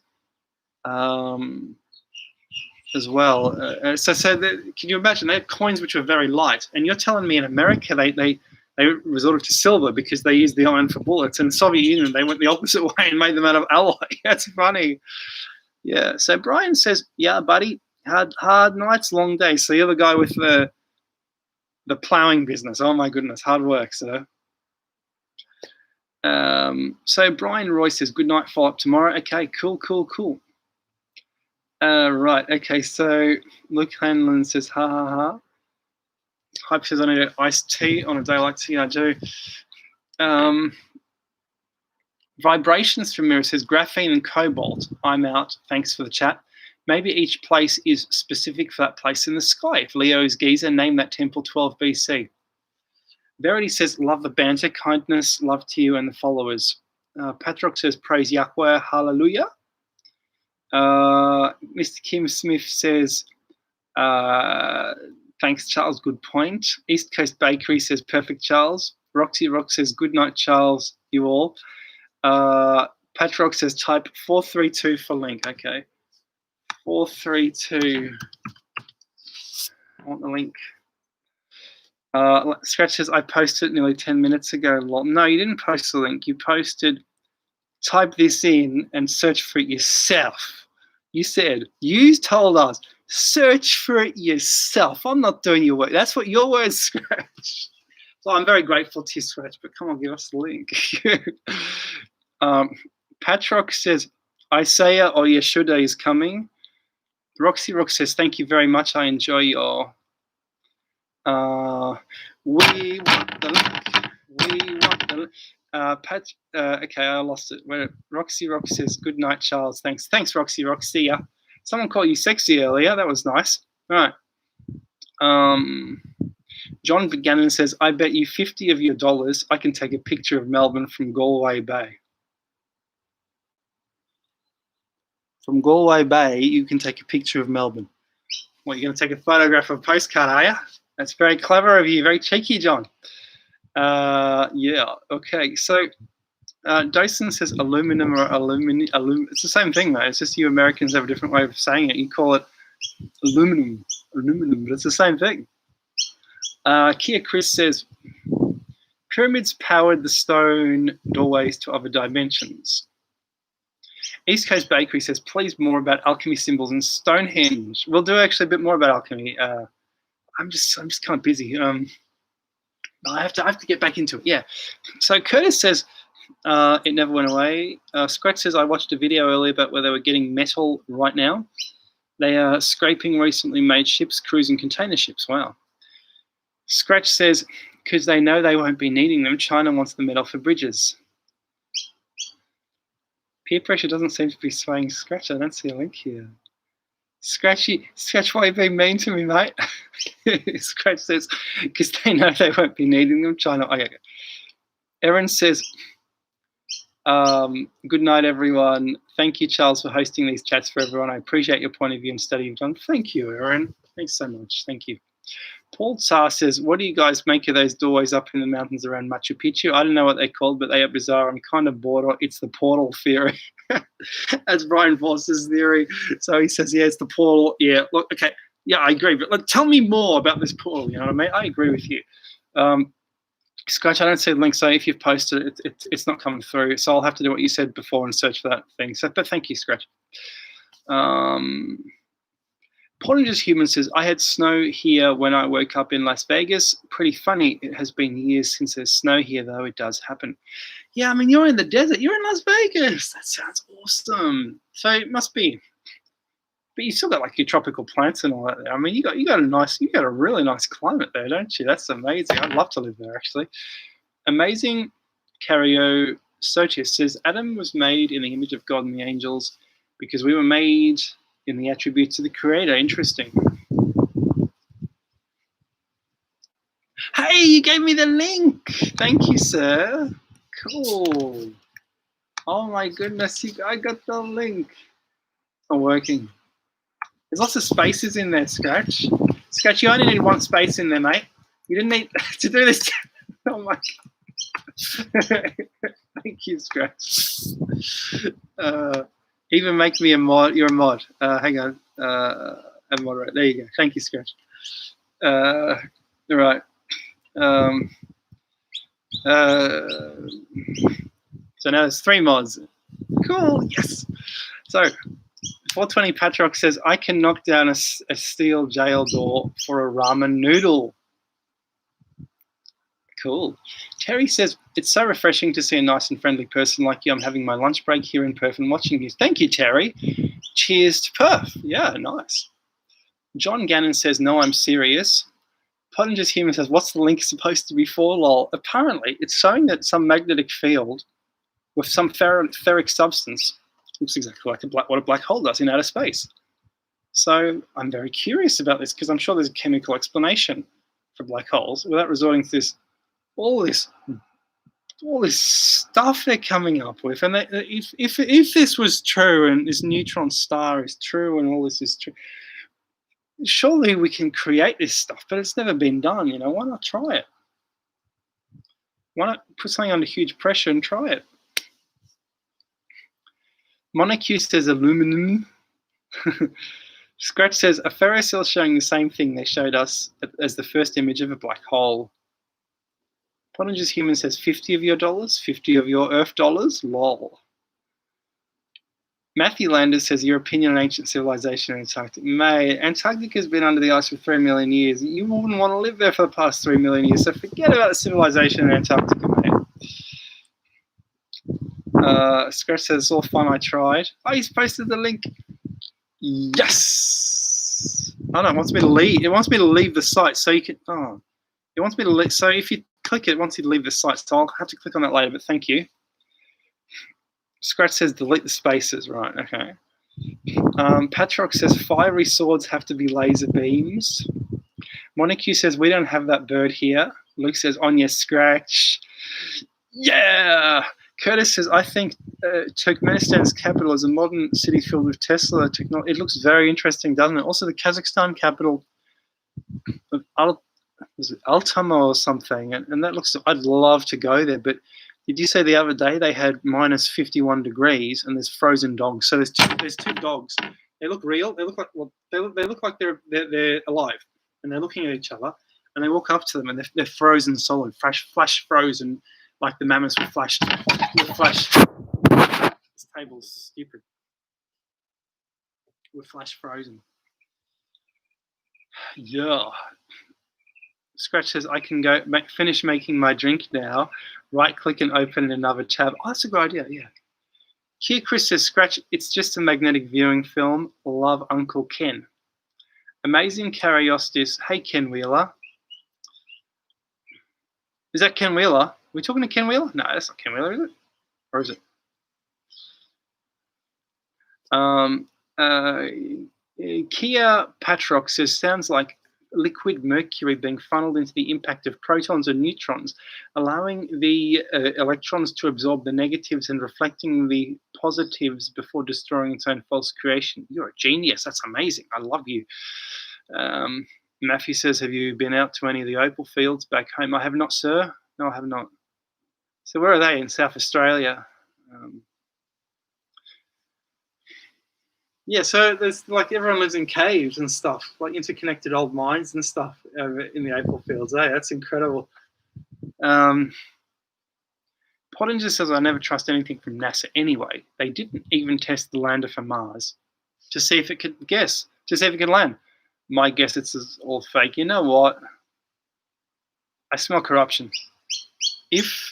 as well. Can you imagine? They had coins which were very light, and you're telling me in America they resorted to silver because they used the iron for bullets, and the Soviet Union they went the opposite way and made them out of alloy. That's funny. Yeah. So Brian says, yeah, buddy, hard nights, long days. So you're the guy with the ploughing business. Oh my goodness, hard work, sir. So Brian Roy says, good night, follow up tomorrow. Okay, cool. Right, okay, so Luke Hanlon says, ha ha ha. Hype says, I need an iced tea on a day like today. I do. Vibrations from Mirror says, graphene and cobalt. I'm out. Thanks for the chat. Maybe each place is specific for that place in the sky. If Leo is Giza, name that temple 12 BC. Verity says, love the banter, kindness, love to you and the followers. Patrick says, praise Yahweh, hallelujah. Mr. Kim Smith says, thanks, Charles, good point. East Coast Bakery says, perfect, Charles. Roxy Rock says, good night, Charles, you all. Patrick says, type 432 for link, okay. 432. I want the link. Scratch says, I posted it nearly 10 minutes ago. No, you didn't post the link. You posted, type this in and search for it yourself. You told us, search for it yourself. I'm not doing your work. That's what your words, Scratch. So I'm very grateful to you, Scratch, but come on, give us the link. Patrick says, Isaiah or Yeshuda is coming. Roxy Rock says, thank you very much. I enjoy your... we want the link. Okay, I lost it. Roxy Rock says, good night, Charles. Thanks, Roxy Rock. See ya. Someone called you sexy earlier. That was nice. All right. John Gannon says, I bet you 50 of your dollars I can take a picture of Melbourne from Galway Bay. From Galway Bay, you can take a picture of Melbourne. What, you're going to take a photograph of a postcard, are you? That's very clever of you. Very cheeky, John. Yeah, okay. So Dyson says aluminum or aluminum. It's the same thing, though. It's just you Americans have a different way of saying it. You call it aluminum, but it's the same thing. Kia Chris says, pyramids powered the stone doorways to other dimensions. East Coast Bakery says, please more about alchemy symbols and Stonehenge. We'll do actually a bit more about alchemy. I'm just kind of busy. I have to get back into it. Yeah. So Curtis says, It never went away. Scratch says, I watched a video earlier about where they were getting metal right now. They are scraping recently made ships, cruise and container ships. Wow. Scratch says, because they know they won't be needing them, China wants the metal for bridges. Peer pressure doesn't seem to be swaying Scratch. I don't see a link here. Scratch, why are you being mean to me, mate? Scratch says, because they know they won't be needing them. China. Okay. Erin says, good night, everyone. Thank you, Charles, for hosting these chats for everyone. I appreciate your point of view and study you've done. Thank you, Erin. Thanks so much. Thank you. Paul Tsar says, what do you guys make of those doorways up in the mountains around Machu Picchu? I don't know what they're called, but they are bizarre. I'm kind of bored. It's the portal theory. That's Brian Force's theory. So he says, yeah, it's the portal. Yeah, look, okay. Yeah, I agree. But like, tell me more about this portal. You know what I mean? I agree with you. Scratch, I don't see the link. So if you've posted it, it's not coming through. So I'll have to do what you said before and search for that thing. So, but thank you, Scratch. Portage's Human says, I had snow here when I woke up in Las Vegas. Pretty funny. It has been years since there's snow here, though. It does happen. Yeah, I mean, you're in the desert. You're in Las Vegas. That sounds awesome. So it must be. But you still got like your tropical plants and all that there. I mean, you got a really nice climate there, don't you? That's amazing. I'd love to live there, actually. Amazing. Cario Sotius says, Adam was made in the image of God and the angels because we were made in the attributes of the Creator. Interesting. Hey, you gave me the link. Thank you, sir. Cool. Oh my goodness, I got the link. It's not working. There's lots of spaces in there, Scratch. Scratch, you only need one space in there, mate. You didn't need to do this. Oh my God. Thank you, Scratch. Even make me a mod. You're a mod. Hang on. A moderator. There you go. Thank you, Scratch. All right. So now there's 3 mods. Cool. Yes. So 420 Patrock says, I can knock down a steel jail door for a ramen noodle. Cool. Terry says, it's so refreshing to see a nice and friendly person like you. I'm having my lunch break here in Perth and watching you. Thank you, Terry. Cheers to Perth. Yeah, nice. John Gannon says, no, I'm serious. Pottinger's Human says, what's the link supposed to be for, lol? Apparently, it's showing that some magnetic field with some ferric substance looks exactly like what a black hole does in outer space. So I'm very curious about this because I'm sure there's a chemical explanation for black holes without resorting to this all this stuff they're coming up with. And if this was true and this neutron star is true and all this is true, surely we can create this stuff, but it's never been done. You know, why not try it? Why not put something under huge pressure and try it? Monacue says aluminum. Scratch says a ferrocell showing the same thing they showed us as the first image of a black hole. Pottinger's Human says 50 of your dollars, 50 of your Earth dollars, lol. Matthew Landers says your opinion on ancient civilization in Antarctica. Mate, Antarctica's been under the ice for 3 million years. You wouldn't want to live there for the past 3 million years, so forget about the civilization in Antarctica, mate. Scratch says it's all fun, I tried. Oh, he's posted the link. Yes. Oh no, it wants me to leave. It wants me to leave the site so you can. Oh, it wants me to leave. So if you click it, it wants you to leave the site. So I'll have to click on that later. But thank you. Scratch says delete the spaces. Right. Okay. Patrock says fiery swords have to be laser beams. Monacue says we don't have that bird here. Luke says on your Scratch. Yeah. Curtis says, I think Turkmenistan's capital is a modern city filled with Tesla technology. It looks very interesting, doesn't it? Also, the Kazakhstan capital of Altama or something, and that looks, I'd love to go there, but did you say the other day they had minus 51 degrees and there's frozen dogs? So there's two dogs. They look real. They look like, well, they look like they're alive, and they're looking at each other, and they walk up to them, and they're frozen solid, flash frozen, like the mammoths were flash. This table's stupid. We're flash frozen. Yeah. Scratch says, I can go finish making my drink now. Right click and open another tab. Oh, that's a good idea, yeah. Here, Chris says, Scratch, it's just a magnetic viewing film. Love, Uncle Ken. Amazing Curiosities. Hey, Ken Wheeler. Is that Ken Wheeler? Are we talking to Ken Wheeler? No, that's not Ken Wheeler, is it? Or is it? Kia Patrock says, sounds like liquid mercury being funneled into the impact of protons and neutrons, allowing the electrons to absorb the negatives and reflecting the positives before destroying its own false creation. You're a genius. That's amazing. I love you. Matthew says, have you been out to any of the opal fields back home? I have not, sir. No, I have not. So where are they? In South Australia? Yeah, so there's like everyone lives in caves and stuff, like interconnected old mines and stuff in the opal fields. Hey, that's incredible. Pottinger says, I never trust anything from NASA anyway. They didn't even test the lander for Mars to see if it could land. My guess it's all fake. You know what? I smell corruption. If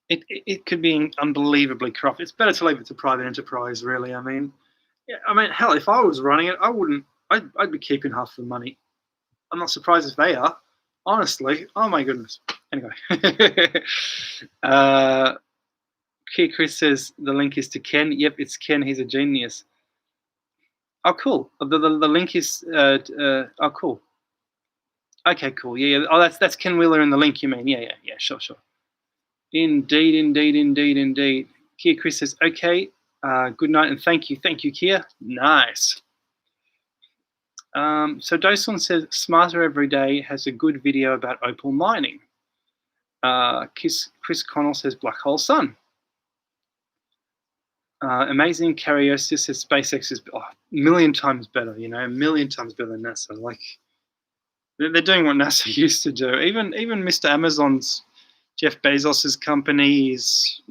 it could be unbelievably corrupt, it's better to leave it to private enterprise, really. I mean, hell, if I was running it, I wouldn't. I'd be keeping half the money. I'm not surprised if they are. Honestly, oh my goodness. Anyway, here Chris says the link is to Ken. Yep, it's Ken. He's a genius. Oh, cool. The link is. Oh, cool. Okay, cool. Yeah. Oh, that's Ken Wheeler in the link. You mean? Yeah. Sure. Indeed. Kia Chris says, okay. Good night and thank you, Kia. Nice. So Doson says, Smarter Every Day has a good video about opal mining. Chris Connell says, Black Hole Sun. Amazing Curiosity says, SpaceX is a million times better, a million times better than NASA. Like, they're doing what NASA used to do. Even Mr. Amazon's, Jeff Bezos's company is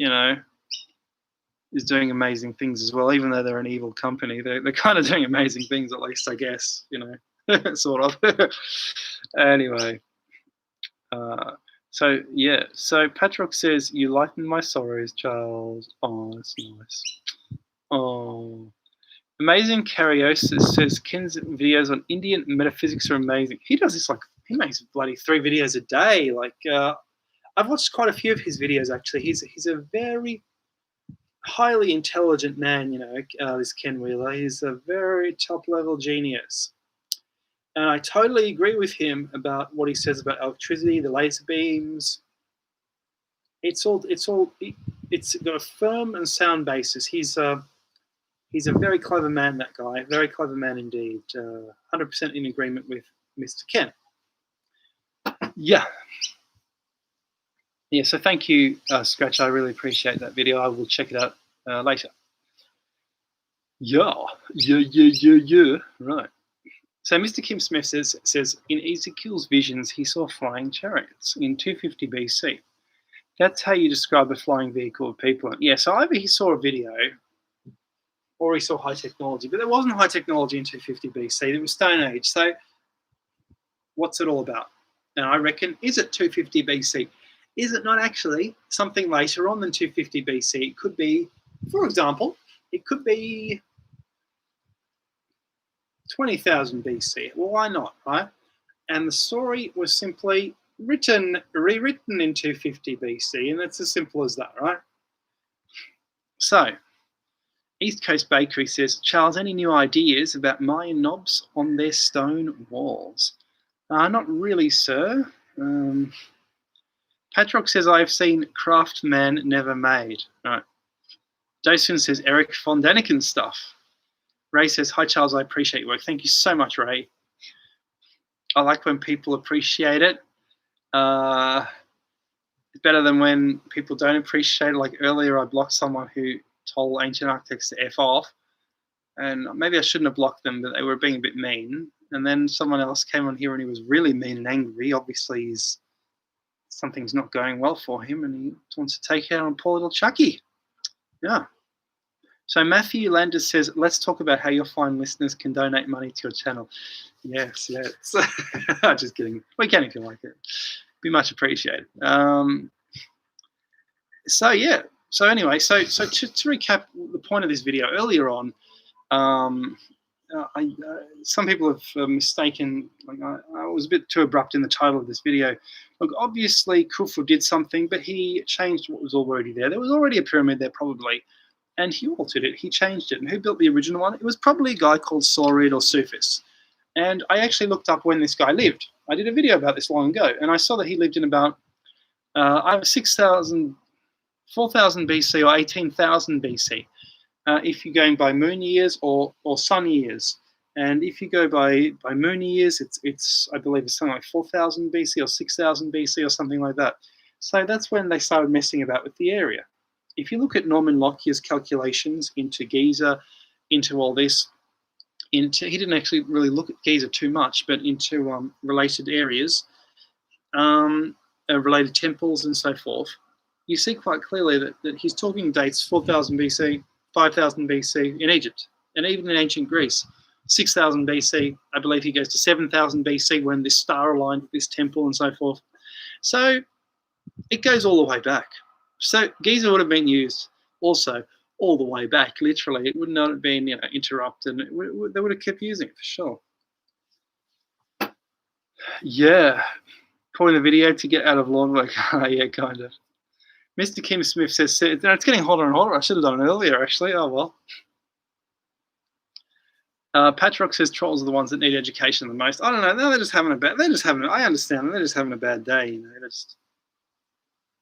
doing amazing things as well, even though they're an evil company. They're kind of doing amazing things, at least, I guess, sort of. Anyway. So Patrick says, you lighten my sorrows, Charles. Oh, that's nice. Oh. Amazing Cariosis says, Ken's videos on Indian metaphysics are amazing. He does this, he makes bloody 3 videos a day. I've watched quite a few of his videos, actually. He's a very highly intelligent man, this Ken Wheeler. He's a very top-level genius. And I totally agree with him about what he says about electricity, the laser beams. It's got a firm and sound basis. He's a very clever man, that guy. Very clever man indeed. 100% in agreement with Mr. Ken. Yeah. Yeah, so thank you, Scratch. I really appreciate that video. I will check it out later. Yeah. Right. So Mr. Kim Smith says, in Ezekiel's visions, he saw flying chariots in 250 BC. That's how you describe a flying vehicle with people in it. Yeah, so either he saw a video or he saw high technology. But there wasn't high technology in 250 BC. It was Stone Age. So what's it all about? And I reckon, is it 250 BC? Is it not actually something later on than 250 BC? It could be, for example, it could be 20,000 BC. Well, why not, right? And the story was simply rewritten in 250 BC, and it's as simple as that, right? So, East Coast Bakery says, Charles, any new ideas about Mayan knobs on their stone walls? Not really, sir. Patrick says, I've seen Craftsman Never Made. Right. Jason says, Eric von Daniken stuff. Ray says, hi, Charles, I appreciate your work. Thank you so much, Ray. I like when people appreciate it. It's better than when people don't appreciate it. Like earlier, I blocked someone who told Ancient Architects to F off. And maybe I shouldn't have blocked them, but they were being a bit mean. And then someone else came on here and he was really mean and angry. Obviously, something's not going well for him and he wants to take out on poor little Chucky. Yeah. So Matthew Landers says, let's talk about how your fine listeners can donate money to your channel. Yes. Just kidding. We can if you like it. Be much appreciated. So anyway, so to recap the point of this video earlier on, some people have mistaken, like I was a bit too abrupt in the title of this video. Look, obviously Khufu did something, but he changed what was already there. There was already a pyramid there probably, and he altered it, he changed it. And who built the original one? It was probably a guy called Saurid or Sufis. And I actually looked up when this guy lived. I did a video about this long ago, and I saw that he lived in about 4,000 BC or 18,000 BC. If you're going by moon years or sun years. And if you go by moon years, it's I believe it's something like 4,000 BC or 6,000 BC or something like that. So that's when they started messing about with the area. If you look at Norman Lockyer's calculations into Giza, into all this, he didn't actually really look at Giza too much, but into related areas, related temples and so forth, you see quite clearly that he's talking dates 4,000 BC, 5,000 BC in Egypt, and even in ancient Greece. 6,000 BC, I believe he goes to 7,000 BC when this star aligned with this temple and so forth. So it goes all the way back. So Giza would have been used also all the way back, literally. It would not have been interrupted. They would have kept using it for sure. Yeah. Pulling the video to get out of lawn work. Yeah, kind of. Mr. Kim Smith says, no, it's getting hotter and hotter. I should have done it earlier, actually. Oh, well. Patrock says trolls are the ones that need education the most. I don't know. No, they're just having a bad. I understand. They're just having a bad day. You know,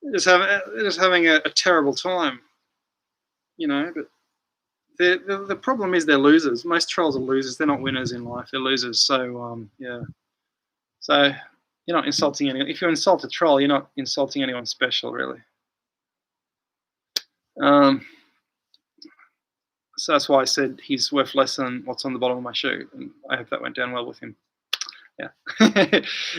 they're just having a terrible time. You know, but the problem is they're losers. Most trolls are losers. They're not winners in life. They're losers. So yeah. So you're not insulting anyone. If you insult a troll, you're not insulting anyone special, really. So that's why I said he's worth less than what's on the bottom of my shoe, and I hope that went down well with him. Yeah.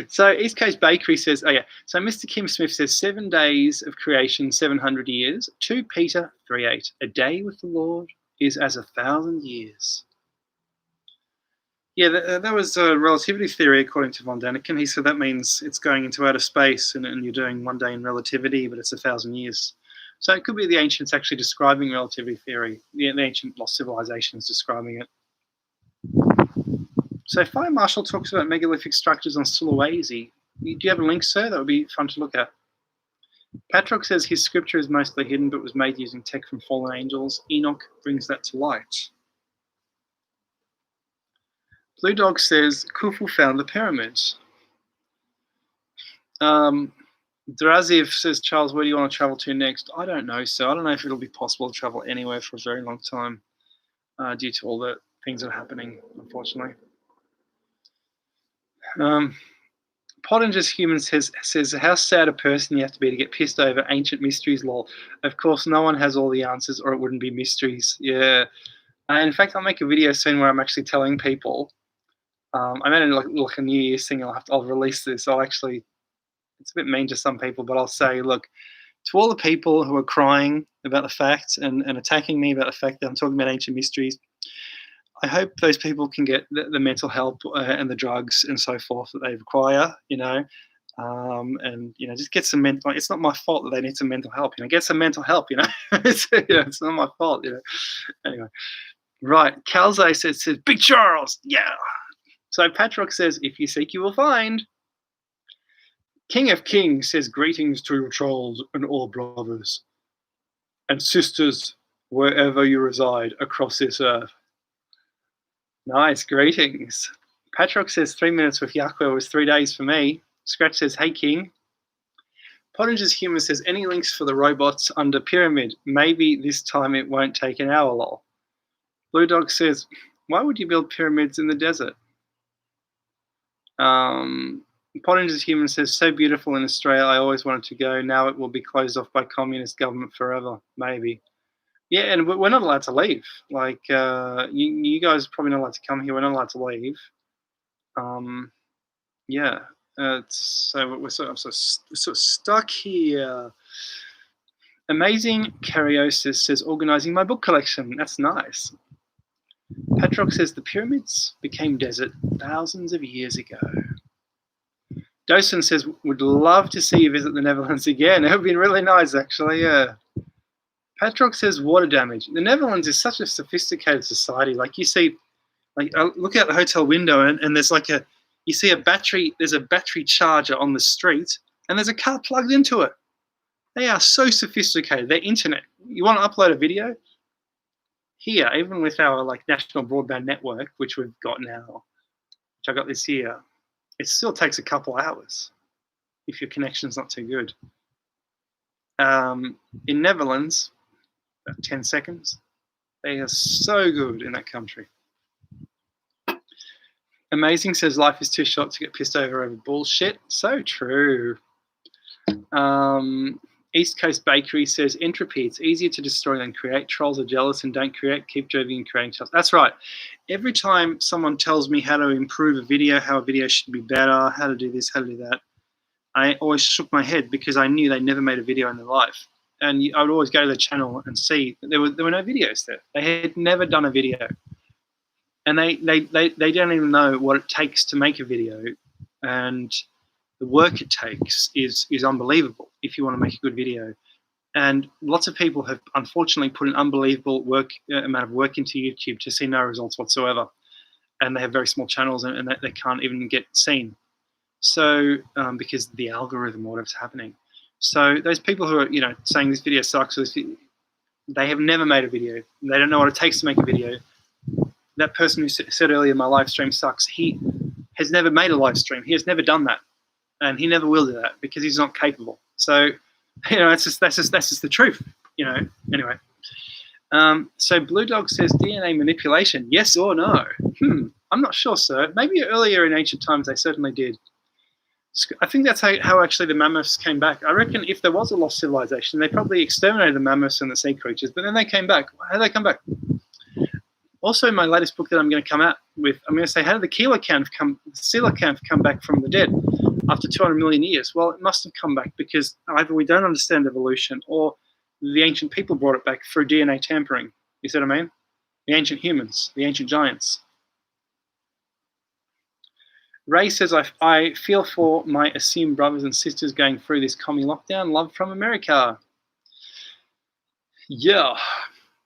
So East Coast Bakery says, oh yeah. So Mr. Kim Smith says 7 days of creation, 700 years. 2 Peter 3:8. A day with the Lord is as 1,000 years. Yeah, that was a relativity theory according to von Däniken. He said that means it's going into outer space, and you're doing 1 day in relativity, but it's 1,000 years. So it could be the ancients actually describing relativity theory, the ancient lost civilizations describing it. So Fire Marshal talks about megalithic structures on Sulawesi. Do you have a link, sir? That would be fun to look at. Patrock says his scripture is mostly hidden but was made using tech from fallen angels. Enoch brings that to light. Blue Dog says Khufu found the pyramids. Draziv says, Charles, where do you want to travel to next? I don't know, sir. I don't know if it'll be possible to travel anywhere for a very long time due to all the things that are happening, unfortunately. Pottinger's Human says, how sad a person you have to be to get pissed over ancient mysteries, lol. Of course, no one has all the answers or it wouldn't be mysteries. Yeah. In fact, I'll make a video soon where I'm actually telling people. I made it like a New Year's thing. I'll release this. It's a bit mean to some people, but I'll say, look, to all the people who are crying about the fact and attacking me about the fact that I'm talking about ancient mysteries, I hope those people can get the mental help and the drugs and so forth that they require, and just get some mental. It's not my fault that they need some mental help. Get some mental help. It's not my fault. Anyway, right. Calze says Big Charles, yeah. So Patrock says, if you seek, you will find. King of Kings says, greetings to your trolls and all brothers and sisters wherever you reside across this earth. Nice, greetings. Patrock says 3 minutes with Yahweh was 3 days for me. Scratch says, hey, King. Pottinger's Humour says, any links for the robots under Pyramid? Maybe this time it won't take an hour, lol. Blue Dog says, why would you build pyramids in the desert? Pottinger's Human says, so beautiful in Australia, I always wanted to go. Now it will be closed off by communist government forever. Maybe. Yeah, and we're not allowed to leave. Like, you guys are probably not allowed to come here. We're not allowed to leave. Yeah. So we're sort of stuck here. Amazing Cariosis says, organising my book collection. That's nice. Patrock says, the pyramids became desert thousands of years ago. Dosen says, would love to see you visit the Netherlands again. It would be really nice, actually, yeah. Patrock says, water damage. The Netherlands is such a sophisticated society. Like, you see, like, look out the hotel window, and there's like you see a battery, there's a battery charger on the street, and there's a car plugged into it. They are so sophisticated. Their internet, you want to upload a video? Here, even with our like national broadband network, which we've got now, which I got this year, it still takes a couple hours if your connection's not too good. In Netherlands, about 10 seconds. They are so good in that country. Amazing says, life is too short to get pissed over bullshit. So true. East Coast Bakery says, entropy, it's easier to destroy than create. Trolls are jealous and don't create, keep driving and creating trolls. That's right. Every time someone tells me how to improve a video, how a video should be better, how to do this, how to do that, I always shook my head because I knew they never made a video in their life. And I would always go to the channel and see that there were no videos there. They had never done a video. And they don't even know what it takes to make a video. And the work it takes is unbelievable if you want to make a good video. And lots of people have unfortunately put an unbelievable amount of work into YouTube to see no results whatsoever. And they have very small channels and they can't even get seen. So because the algorithm or whatever's happening. So those people who are saying this video sucks, they have never made a video. They don't know what it takes to make a video. That person who said earlier my live stream sucks, he has never made a live stream. He has never done that. And he never will do that because he's not capable. So, that's just the truth, Anyway. So Blue Dog says DNA manipulation, yes or no? I'm not sure, sir. Maybe earlier in ancient times they certainly did. I think that's how actually the mammoths came back. I reckon if there was a lost civilization, they probably exterminated the mammoths and the sea creatures, but then they came back. How did they come back? Also, in my latest book that I'm going to come out with, I'm going to say, how did the coelacanth come back from the dead after 200 million years? Well, it must have come back because either we don't understand evolution or the ancient people brought it back through DNA tampering. You see what I mean? The ancient humans, the ancient giants. Ray says, I feel for my assumed brothers and sisters going through this commie lockdown. Love from America. Yeah,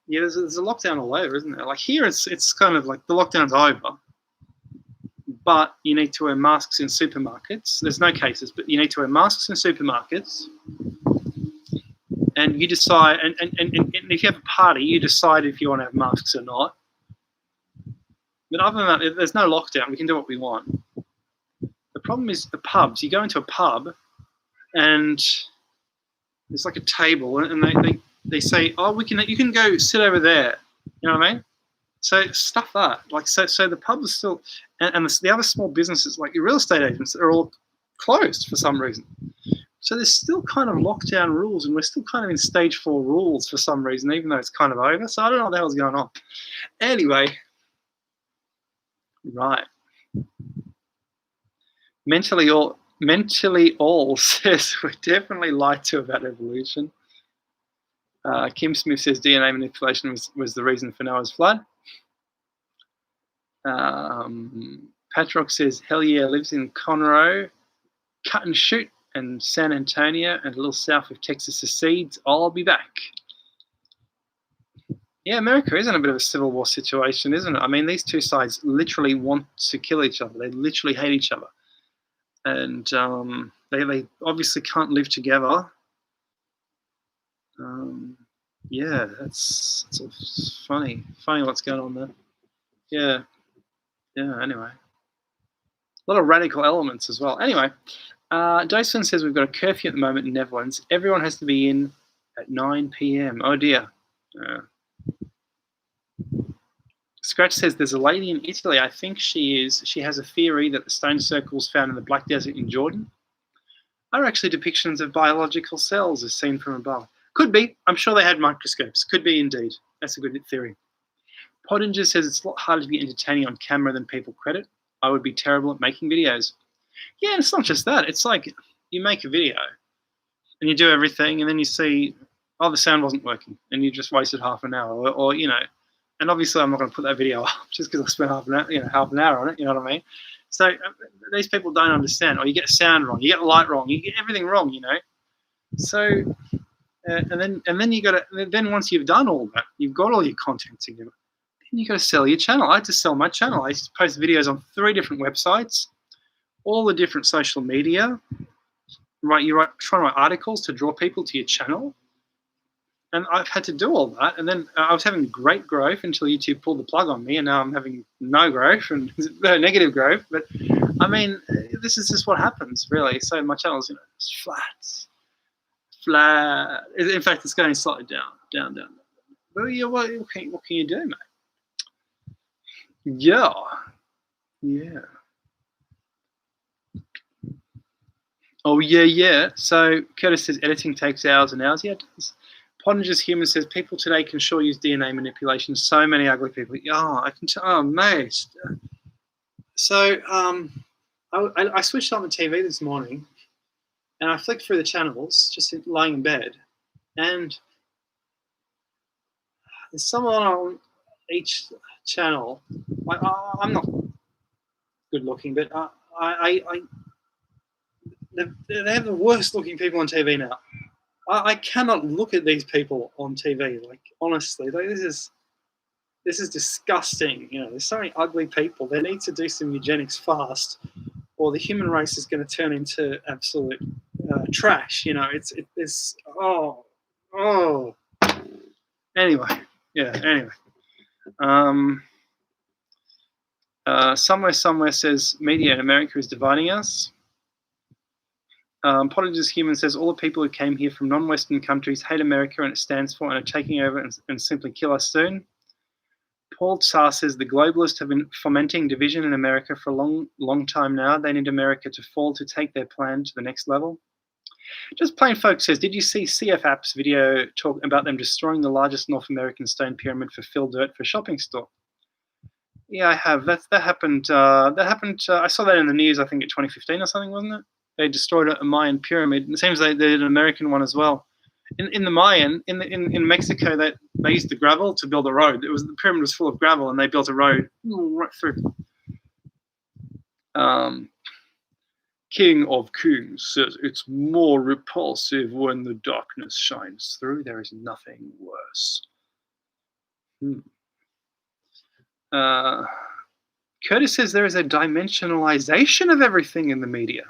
there's a lockdown all over, isn't there? Like here, it's kind of like the lockdown's over, but you need to wear masks in supermarkets. There's no cases, but you need to wear masks in supermarkets. And you decide, and if you have a party, you decide if you want to have masks or not. But other than that, there's no lockdown. We can do what we want. The problem is the pubs. You go into a pub, and there's like a table, and they say, "Oh, you can go sit over there." You know what I mean? So stuff that. Like so the pub is still, and the other small businesses like your real estate agents are all closed for some reason. So there's still kind of lockdown rules, and we're still kind of in stage 4 rules for some reason, even though it's kind of over. So I don't know what the hell's going on. Anyway, right. Mentally all says we're definitely lied to about evolution. Kim Smith says DNA manipulation was the reason for Noah's flood. Patrock says hell yeah, lives in Conroe, cut and shoot, and San Antonio, and a little south of Texas secedes. I'll be back. Yeah, America is in a bit of a civil war situation, isn't it? I mean, these two sides literally want to kill each other. They literally hate each other. And they obviously can't live together. Yeah, it's all funny. Funny what's going on there. Yeah, anyway. A lot of radical elements as well. Anyway, Dyson says we've got a curfew at the moment in Netherlands. Everyone has to be in at 9 p.m. Oh, dear. Scratch says there's a lady in Italy, I think she has a theory that the stone circles found in the Black Desert in Jordan are actually depictions of biological cells as seen from above. Could be. I'm sure they had microscopes. Could be indeed. That's a good theory. Pottinger says it's a lot harder to be entertaining on camera than people credit. I would be terrible at making videos. Yeah, and it's not just that. It's like you make a video and you do everything and then you see oh, the sound wasn't working, and you just wasted half an hour, or you know. And obviously, I'm not going to put that video up just because I spent half an hour on it. You know what I mean? So these people don't understand, or you get sound wrong, you get light wrong, you get everything wrong. You know. So and then you got to, then once you've done all that, you've got all your content together. Then you got to sell your channel. I had to sell my channel. I used to post videos on 3 different websites, all the different social media. Right, trying to write articles to draw people to your channel. And I've had to do all that, and then I was having great growth until YouTube pulled the plug on me, and now I'm having no growth and negative growth. But I mean, this is just what happens, really. So my channel's, it's flat. In fact, it's going slightly down. But yeah, what can you do, mate? Yeah. Oh yeah. So Curtis says editing takes hours and hours. Yeah, it does. Pottinger's Human says people today can sure use DNA manipulation. So many ugly people. Oh, I can tell. Oh, mate. So I switched on the TV this morning, and I flicked through the channels, just lying in bed, and there's someone on each channel. I'm not good looking, but they have the worst looking people on TV now. I cannot look at these people on TV. Like, honestly, this is disgusting. There's so many ugly people. They need to do some eugenics fast, or the human race is going to turn into absolute trash. It's Anyway, yeah. Somewhere says media in America is dividing us. Pottinger's Human says all the people who came here from non-Western countries hate America and it stands for and are taking over and simply kill us soon. Paul Tsar says the globalists have been fomenting division in America for a long time now. They need America to fall to take their plan to the next level. Just Plain Folk says, did you see CF App's video talk about them destroying the largest North American stone pyramid for fill dirt for a shopping store? Yeah, I have. That happened. I saw that in the news. I think in 2015 or something, wasn't it? They destroyed a Mayan pyramid. It seems they did an American one as well. In the Mayan, in Mexico, they used the gravel to build a road. The pyramid was full of gravel, and they built a road right through. King of Kings says it's more repulsive when the darkness shines through. There is nothing worse. Curtis says there is a dimensionalization of everything in the media.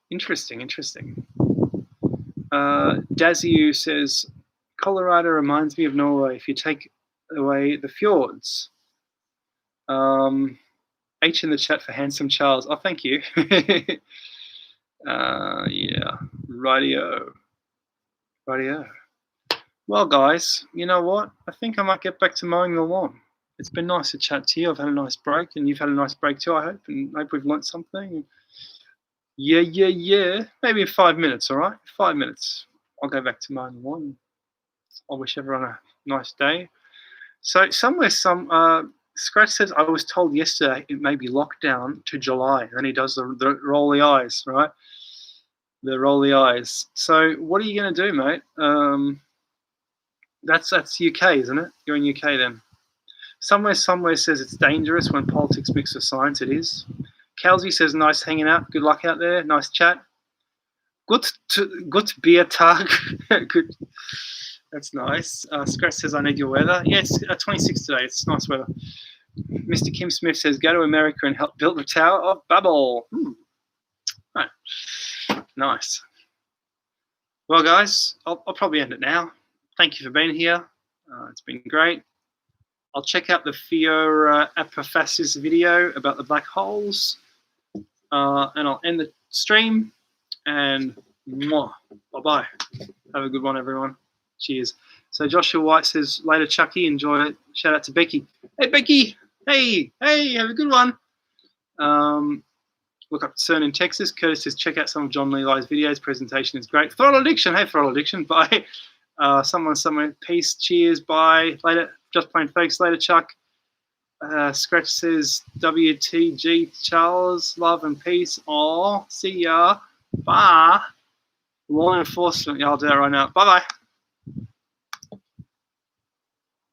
Interesting. Daziu says, Colorado reminds me of Norway if you take away the fjords. H in the chat for Handsome Charles. Oh, thank you. Yeah, rightio. Well, guys, you know what? I think I might get back to mowing the lawn. It's been nice to chat to you. I've had a nice break, and you've had a nice break too, I hope. And I hope we've learnt something. Yeah. Maybe in 5 minutes, all right? 5 minutes. I'll go back to mowing the lawn. I wish everyone a nice day. So Scratch says, I was told yesterday it may be locked down to July. And then he does the rolly eyes, right? The rolly eyes. So what are you going to do, mate? That's UK, isn't it? You're in UK then. Somewhere says it's dangerous when politics mix with science. It is. Kelsey says, nice hanging out. Good luck out there. Nice chat. Good beer tag. Good. That's nice. Scratch says, I need your weather. Yeah, it's 26 today. It's nice weather. Mr. Kim Smith says, go to America and help build the Tower of Babel. Right. Nice. Well, guys, I'll probably end it now. Thank you for being here. It's been great. I'll check out the Fiora Apophasis video about the black holes. And I'll end the stream. And bye-bye. Have a good one, everyone. Cheers. So Joshua White says, later, Chucky. Enjoy it. Shout out to Becky. Hey, Becky. Hey, have a good one. Look up CERN in Texas. Curtis says, check out some of John Levi's videos. Presentation is great. Throttle Addiction. Hey, Throttle Addiction. Bye. Somewhere. Peace. Cheers. Bye. Later. Just Plain Folks. Later, Chuck. Scratch says, WTG Charles. Love and peace. Aw. See ya. Bye. Law enforcement. Yeah, I'll do it right now. Bye bye.